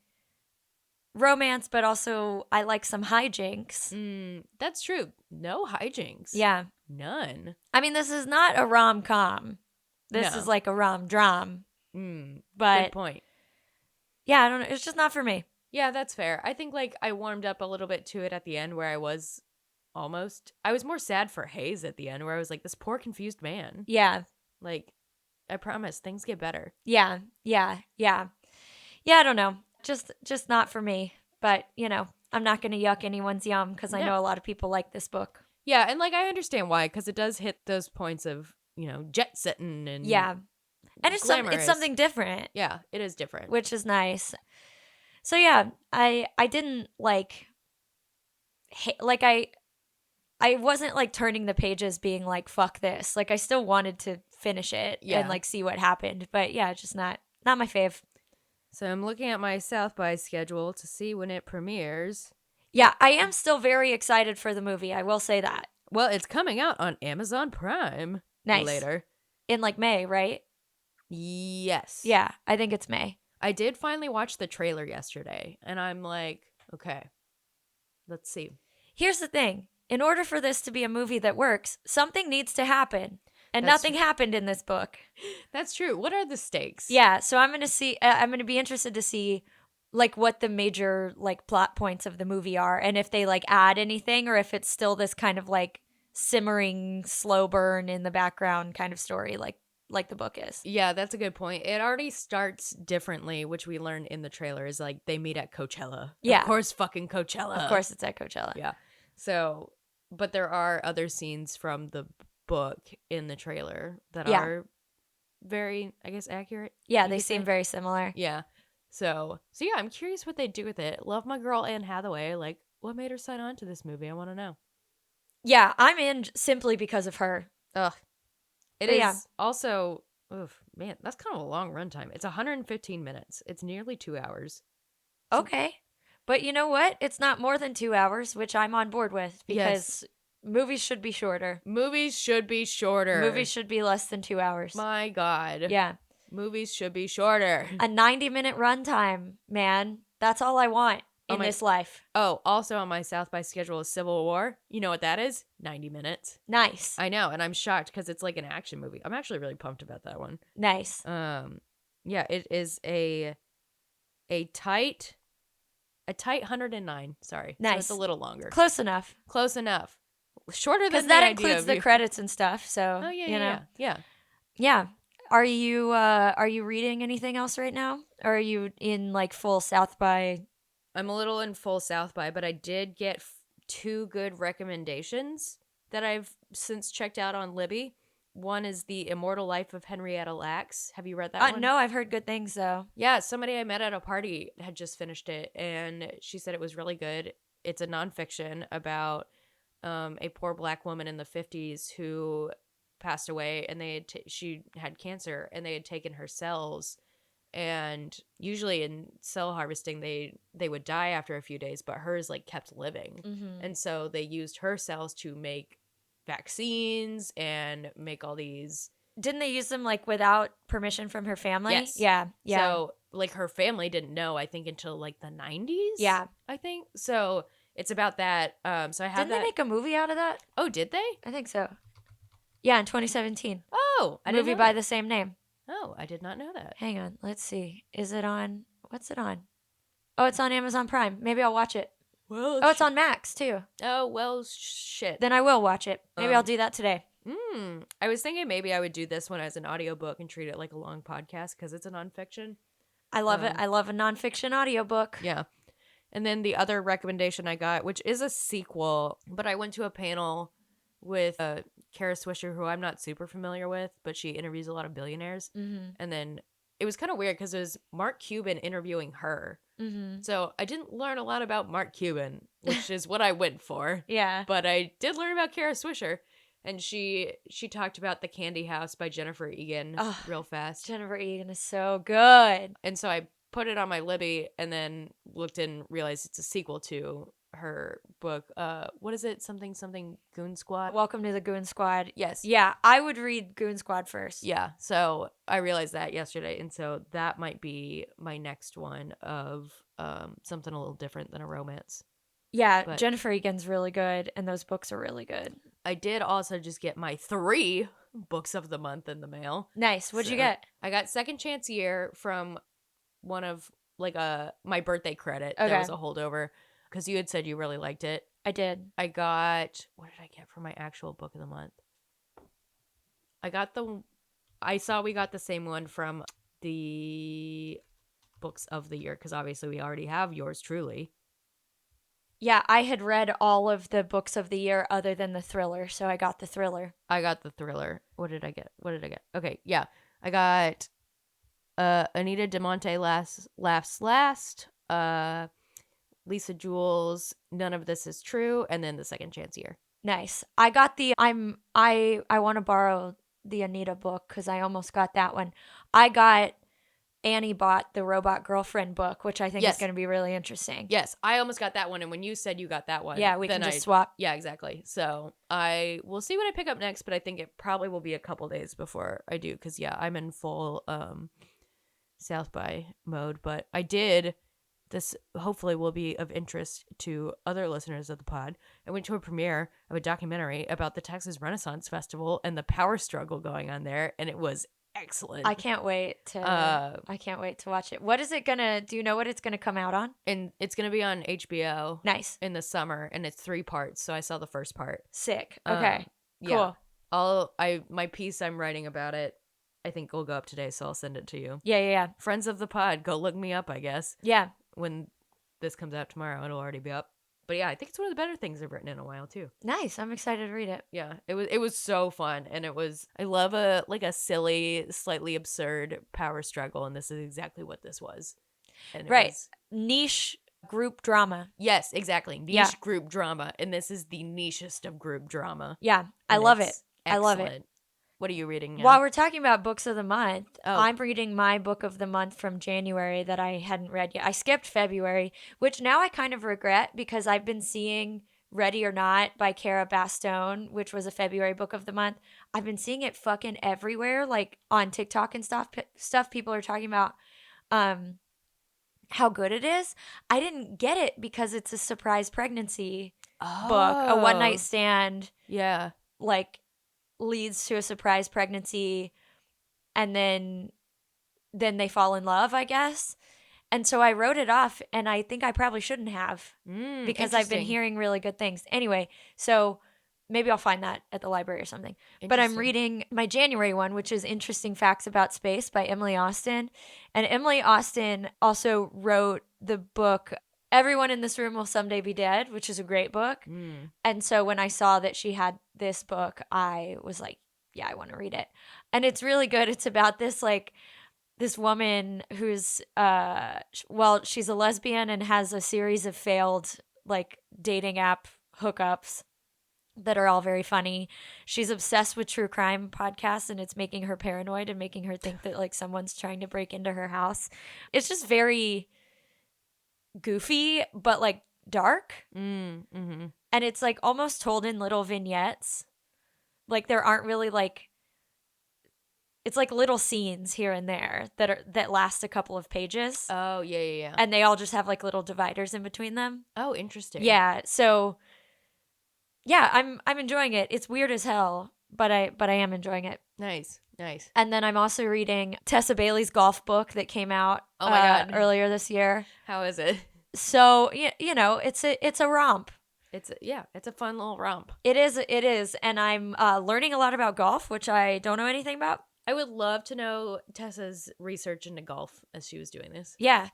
romance, but also I like some hijinks. That's true. No hijinks. Yeah. None. I mean, this is not a rom-com. This No. is like a rom-dram. But Good point. yeah, I don't know. It's just not for me. Yeah, that's fair. I think like I warmed up a little bit to it at the end where I was more sad for Hayes at the end where I was like, this poor confused man. Yeah. Like, I promise things get better. Yeah. Yeah. Yeah. Yeah, I don't know. Just not for me. But, you know, I'm not going to yuck anyone's yum because I know a lot of people like this book. Yeah, and like I understand why, because it does hit those points of, you know, jet setting and yeah, and it's something different. Yeah, it is different, which is nice. So yeah, I didn't like I wasn't like turning the pages being like fuck this. Like I still wanted to finish it and like see what happened, but yeah, just not my fave. So I'm looking at my South by schedule to see when it premieres. Yeah, I am still very excited for the movie. I will say that. Well, it's coming out on Amazon Prime later. In like May, right? Yes. Yeah, I think it's May. I did finally watch the trailer yesterday, and I'm like, okay, let's see. Here's the thing. In order for this to be a movie that works, something needs to happen. And nothing happened in this book. That's true. What are the stakes? Yeah, so I'm going to be interested to see like what the major like plot points of the movie are and if they like add anything or if it's still this kind of like simmering slow burn in the background kind of story like the book is. Yeah, that's a good point. It already starts differently, which we learned in the trailer is like they meet at Coachella. Yeah. Of course fucking Coachella. Of course it's at Coachella. Yeah. So, but there are other scenes from the book in the trailer that are very, I guess, accurate. Yeah, they seem very similar. Yeah. So yeah, I'm curious what they do with it. Love my girl Anne Hathaway. Like, what made her sign on to this movie? I want to know. Yeah, I'm in simply because of her. Ugh. It is also, man, that's kind of a long runtime. It's 115 minutes. It's nearly 2 hours. So, okay. But you know what? It's not more than 2 hours, which I'm on board with because movies should be shorter. Movies should be shorter. Movies should be less than 2 hours. My God. Yeah. Movies should be shorter. A 90-minute runtime, man. That's all I want in this life. Oh, also on my South by schedule is Civil War. You know what that is? 90 minutes. Nice. I know, and I'm shocked because it's like an action movie. I'm actually really pumped about that one. Nice. Yeah, it is a tight 109. Sorry. Nice. So it's a little longer. Close enough. Close enough. Shorter than because the that idea includes of the you. credits and stuff. So Oh yeah, you know. yeah. Are you reading anything else right now? Or are you in like full South by? I'm a little in full South by, but I did get 2 good recommendations that I've since checked out on Libby. One is The Immortal Life of Henrietta Lacks. Have you read that one? No, I've heard good things though. Yeah, somebody I met at a party had just finished it, and she said it was really good. It's a nonfiction about a poor Black woman in the 50s who passed away, and she had cancer, and they had taken her cells. And usually in cell harvesting, they would die after a few days, but hers like kept living. Mm-hmm. And so they used her cells to make vaccines and make all these. Didn't they use them like without permission from her family? Yes. Yeah. So like her family didn't know, I think, until like the 90s. Yeah. I think. So it's about that. So I have Didn't they make a movie out of that? Oh, did they? I think so. Yeah, in 2017. Oh, I didn't movie know by that. the same name. Oh, I did not know that. Hang on, let's see. Is it on? What's it on? Oh, it's on Amazon Prime. Maybe I'll watch it. Well, oh, it's on Max too. Oh, well, shit. Then I will watch it. Maybe I'll do that today. I was thinking maybe I would do this one as an audiobook and treat it like a long podcast because it's a nonfiction. I love it. I love a nonfiction audiobook. Yeah. And then the other recommendation I got, which is a sequel, but I went to a panel with Kara Swisher, who I'm not super familiar with, but she interviews a lot of billionaires. Mm-hmm. And then it was kind of weird because it was Mark Cuban interviewing her. Mm-hmm. So I didn't learn a lot about Mark Cuban, which is what I went for. Yeah. But I did learn about Kara Swisher. And she talked about The Candy House by Jennifer Egan real fast. Jennifer Egan is so good. And so I put it on my Libby and then looked and realized it's a sequel to her book. What is it? Something Goon Squad? Welcome to the Goon Squad. Yes. Yeah, I would read Goon Squad first. Yeah. So I realized that yesterday. And so that might be my next one of something a little different than a romance. Yeah, But Jennifer Egan's really good, and those books are really good. I did also just get my 3 books of the month in the mail. Nice. What'd you get? I got Second Chance Year from one of my birthday credit. Okay. That was a holdover because you had said you really liked it. I did. I got, what did I get for my actual book of the month? I saw we got the same one from the books of the year because obviously we already have yours truly. Yeah, I had read all of the books of the year other than the thriller, so I got the thriller. I got the thriller. What did I get? Okay, yeah. I got Anita DeMonte Laughs Last, Lisa Jules, None of This Is True, and then The Second Chance Year. Nice. I got I want to borrow the Anita book because I almost got that one. Annie bought the Robot Girlfriend book, which I think is going to be really interesting. Yes, I almost got that one, and when you said you got that one, yeah, we can just swap. Yeah, exactly. So I will see what I pick up next, but I think it probably will be a couple days before I do, because I'm in full South by mode. But I did this. Hopefully, will be of interest to other listeners of the pod. I went to a premiere of a documentary about the Texas Renaissance Festival and the power struggle going on there, and it was excellent. I can't wait to watch it. What is it gonna do? You know what it's gonna come out on? And it's gonna be on HBO. Nice. In the summer, and it's 3 parts. So I saw the first part. Sick. Okay. Cool. Yeah. My piece I'm writing about it, I think will go up today, so I'll send it to you. Yeah. Friends of the pod, go look me up, I guess. Yeah. When this comes out tomorrow, it'll already be up. But yeah, I think it's one of the better things I've written in a while too. Nice. I'm excited to read it. Yeah, it was so fun, and I love a silly, slightly absurd power struggle, and this is exactly what this was. And right. Niche group drama. Yes, exactly. Niche group drama, and this is the nichest of group drama. Yeah, I love it. Excellent. I love it. What are you reading now? While we're talking about books of the month, I'm reading my book of the month from January that I hadn't read yet. I skipped February, which now I kind of regret because I've been seeing Ready or Not by Cara Bastone, which was a February book of the month. I've been seeing it fucking everywhere, like on TikTok and stuff. People are talking about how good it is. I didn't get it because it's a surprise pregnancy book, a one night stand. Yeah. Like leads to a surprise pregnancy, and then they fall in love, I guess. And so I wrote it off, and I think I probably shouldn't have because I've been hearing really good things. Anyway, so maybe I'll find that at the library or something. But I'm reading my January one, which is Interesting Facts About Space by Emily Austin. And Emily Austin also wrote the book Everyone in This Room Will Someday Be Dead, which is a great book. And so when I saw that she had this book, I was like, yeah, I want to read it. And it's really good. It's about this woman who's she's a lesbian and has a series of failed dating app hookups that are all very funny. She's obsessed with true crime podcasts, and it's making her paranoid and making her think that someone's trying to break into her house. It's just very goofy but dark. Mm-hmm. And it's almost told in little vignettes. There aren't really it's little scenes here and there that last a couple of pages. Oh, yeah. And they all just have little dividers in between them. Oh, interesting. Yeah, so yeah, I'm enjoying it. It's weird as hell, but I am enjoying it. Nice. And then I'm also reading Tessa Bailey's golf book that came out earlier this year. How is it? So, it's a romp. It's a fun little romp. It is. And I'm learning a lot about golf, which I don't know anything about. I would love to know Tessa's research into golf as she was doing this. Yeah.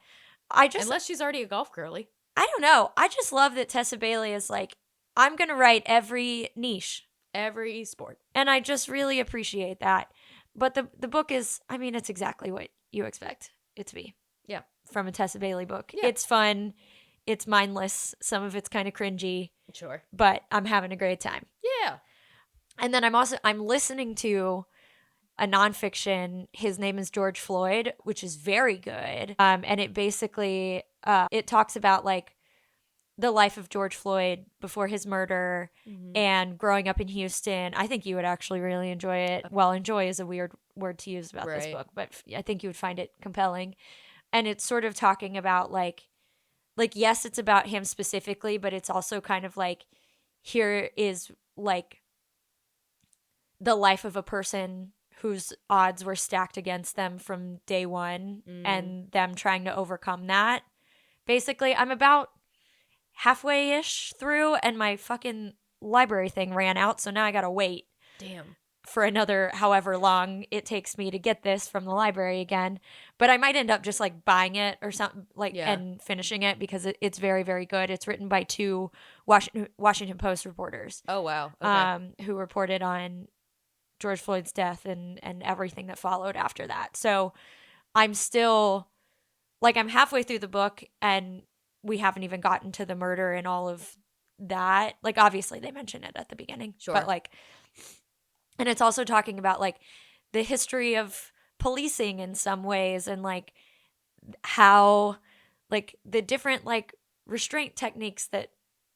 Unless she's already a golf girly. I don't know. I just love that Tessa Bailey is like, I'm going to write every niche. Every sport. And I just really appreciate that. But the book is, I mean, it's exactly what you expect it to be. Yeah. From a Tessa Bailey book. Yeah. It's fun. It's mindless. Some of it's kind of cringy. Sure. But I'm having a great time. Yeah. And then I'm listening to a nonfiction. His name is George Floyd, which is very good. And it basically it talks about like the life of George Floyd before his murder and growing up in Houston. I think you would actually really enjoy it. Well, enjoy is a weird word to use about this book, but I think you would find it compelling. And it's sort of talking about like yes, it's about him specifically, but it's also kind of like here is like the life of a person whose odds were stacked against them from day one and them trying to overcome that. Basically, I'm about halfway-ish through and my fucking library thing ran out, so now I gotta wait. Damn. For another however long it takes me to get this from the library again. But I might end up just like buying it or something like and finishing it because it's very, very good. It's written by two Washington Post reporters. Oh, wow. Okay. Who reported on George Floyd's death and everything that followed after that. So I'm still like I'm halfway through the book and we haven't even gotten to the murder and all of that. Like obviously they mention it at the beginning. Sure. But like and it's also talking about like the history of policing in some ways and like how like the different like restraint techniques that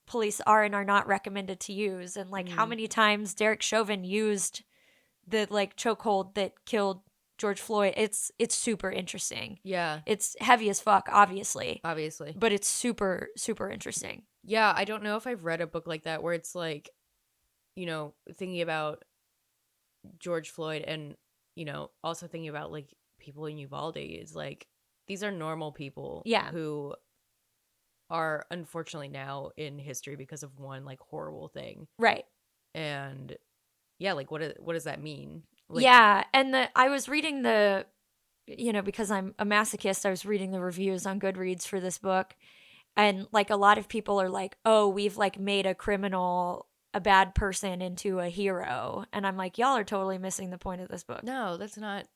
police are and are not recommended to use and like how many times Derek Chauvin used the like chokehold that killed George Floyd. It's super interesting. Yeah. It's heavy as fuck, obviously. Obviously. But it's super, super interesting. Yeah, I don't know if I've read a book like that where it's like, you know, thinking about George Floyd and, you know, also thinking about like people in Uvalde is like these are normal people who are unfortunately now in history because of one like horrible thing. Right. And yeah, like what does that mean? Like, yeah, and I was reading you know, because I'm a masochist, I was reading the reviews on Goodreads for this book. And like a lot of people are like, "Oh, we've like made a bad person into a hero." And I'm like, y'all are totally missing the point of this book. No, that's not.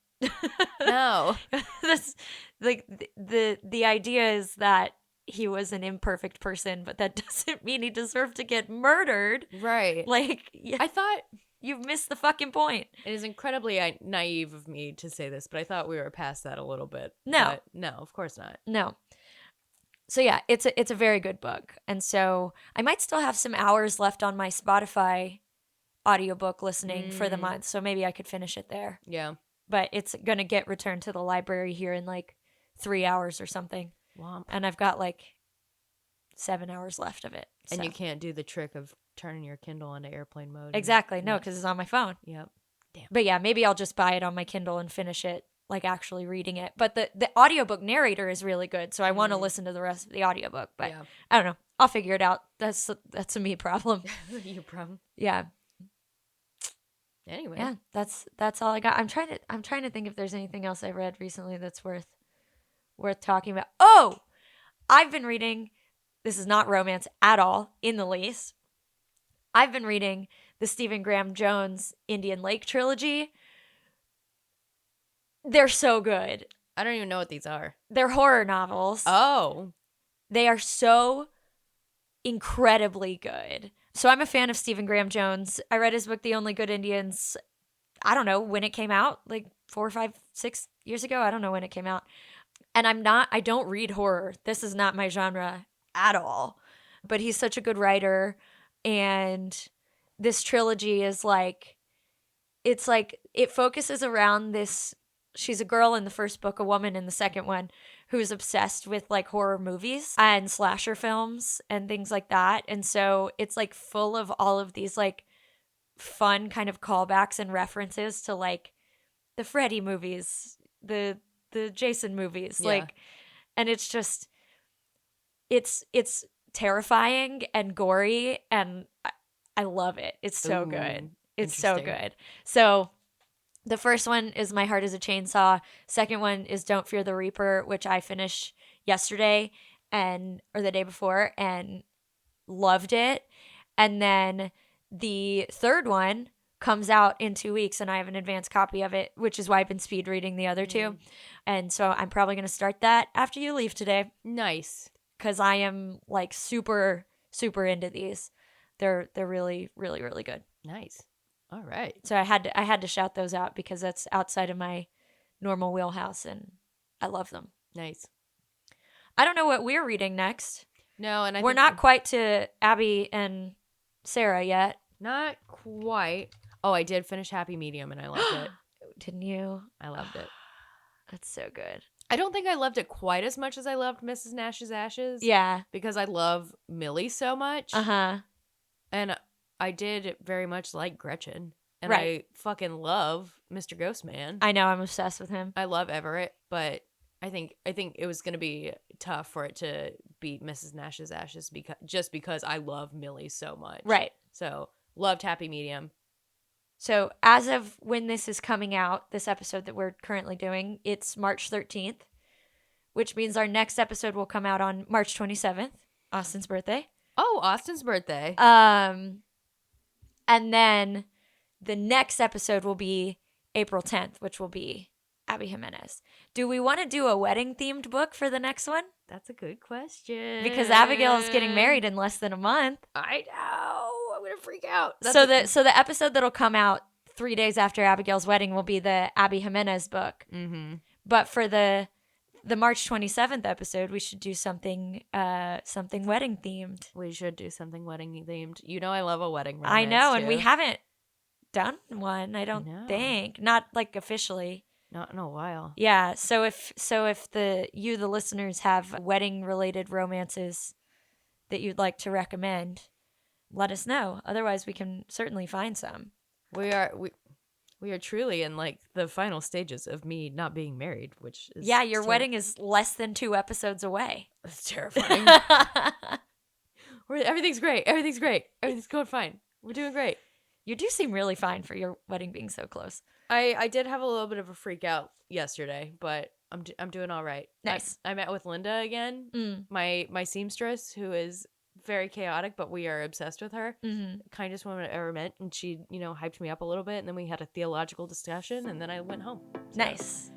No. That's like the idea is that he was an imperfect person, but that doesn't mean he deserved to get murdered. Right. Like, I thought you've missed the fucking point. It is incredibly naive of me to say this, but I thought we were past that a little bit. No. But no, of course not. No. So yeah, it's a very good book. And so I might still have some hours left on my Spotify audiobook listening for the month, so maybe I could finish it there. Yeah. But it's going to get returned to the library here in like 3 hours or something. Womp. And I've got like 7 hours left of it. And so. you can't do the trick of turning your Kindle into airplane mode. Exactly. No, because it's on my phone. Yep. Damn. But yeah, maybe I'll just buy it on my Kindle and finish it, like actually reading it. But the audiobook narrator is really good, so I want to listen to the rest of the audiobook. But yeah. I don't know. I'll figure it out. That's a me problem. Your problem. Yeah. Anyway. Yeah, that's all I got. I'm trying to think if there's anything else I read recently that's worth talking about. Oh, I've been reading. This is not romance at all, in the least. I've been reading the Stephen Graham Jones Indian Lake trilogy. They're so good. I don't even know what these are. They're horror novels. Oh. They are so incredibly good. So I'm a fan of Stephen Graham Jones. I read his book, The Only Good Indians, I don't know when it came out, like 4 or 5, 6 years ago. I don't know when it came out. And I don't read horror. This is not my genre at all. But he's such a good writer. And this trilogy is like, it's like, it focuses around this. She's a girl in the first book, a woman in the second one, who's obsessed with like horror movies and slasher films and things like that. And so it's like full of all of these like fun kind of callbacks and references to like the Freddy movies, the Jason movies, like, and it's just, it's terrifying and gory, and I love it. It's so good. It's so good. So the first one is My Heart is a Chainsaw. Second one is Don't Fear the Reaper, which I finished yesterday. or the day before and loved it. And then the third one comes out in 2 weeks and I have an advanced copy of it, which is why I've been speed reading the other two. And so I'm probably going to start that after you leave today. Nice. Because I am like super, super into these. They're really, really, really good. Nice. All right. So I had to shout those out because that's outside of my normal wheelhouse and I love them. Nice. I don't know what we're reading next. No, and we're not quite to Abby and Sarah yet. Not quite. Oh, I did finish Happy Medium and I loved it. Didn't you? I loved it. That's so good. I don't think I loved it quite as much as I loved Mrs. Nash's Ashes. Yeah. Because I love Millie so much. Uh-huh. And I did very much like Gretchen. And right. I fucking love Mr. Ghostman. I know, I'm obsessed with him. I love Everett, but I think it was going to be tough for it to beat Mrs. Nash's Ashes because I love Millie so much. Right. So, loved Happy Medium. So, as of when this is coming out, this episode that we're currently doing, it's March 13th, which means our next episode will come out on March 27th, Austin's birthday. Oh, Austin's birthday. And then the next episode will be April 10th, which will be Abby Jimenez. Do we want to do a wedding-themed book for the next one? That's a good question. Because Abigail is getting married in less than a month. I know. I'm going to freak out. So the episode that'll come out 3 days after Abigail's wedding will be the Abby Jimenez book. Mm-hmm. But for the March 27th episode, we should do something wedding themed. We should do something wedding themed. You know I love a wedding romance, I know, too. and we haven't done one, I don't think. Not like officially. Not in a while. Yeah, so if the listeners have wedding related romances that you'd like to recommend, let us know. Otherwise, we can certainly find some. We are truly in like the final stages of me not being married, which is your wedding is less than 2 episodes away. That's terrifying. Everything's great. Everything's great. Everything's going fine. We're doing great. You do seem really fine for your wedding being so close. I did have a little bit of a freak out yesterday, but I'm doing all right. Nice. I met with Linda again, my seamstress, who is very chaotic, but we are obsessed with her. Mm-hmm. Kindest woman I ever met, and she, hyped me up a little bit, and then we had a theological discussion, and then I went home. So nice.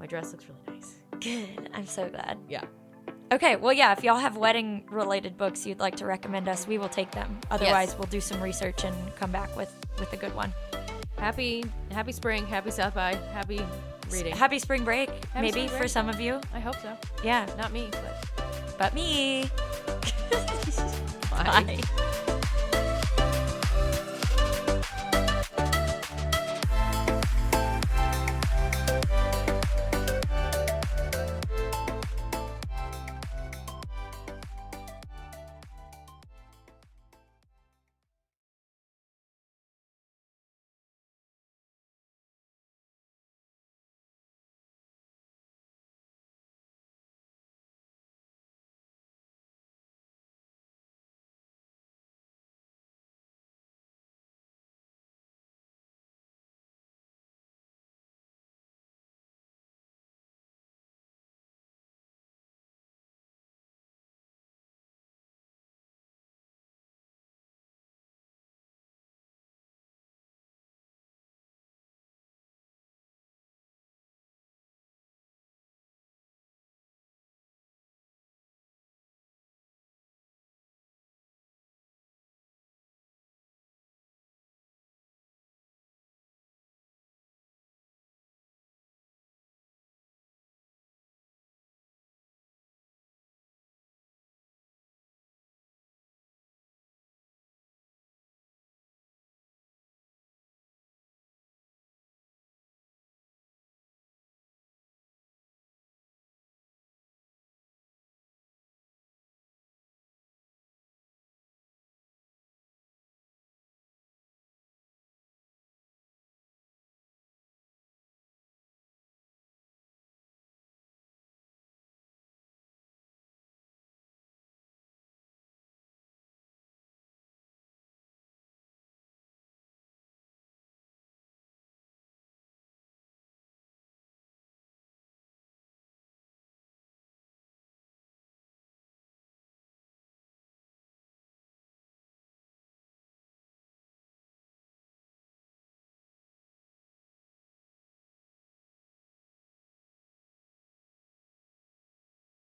My dress looks really nice. Good. I'm so glad. Yeah. Okay, well, yeah, if y'all have wedding-related books you'd like to recommend us, we will take them. Otherwise, we'll do some research and come back with a good one. Happy spring, happy South by, happy reading. Happy spring break, happy maybe, spring break. For some of you. I hope so. Yeah. Not me, but me. Bye. Bye.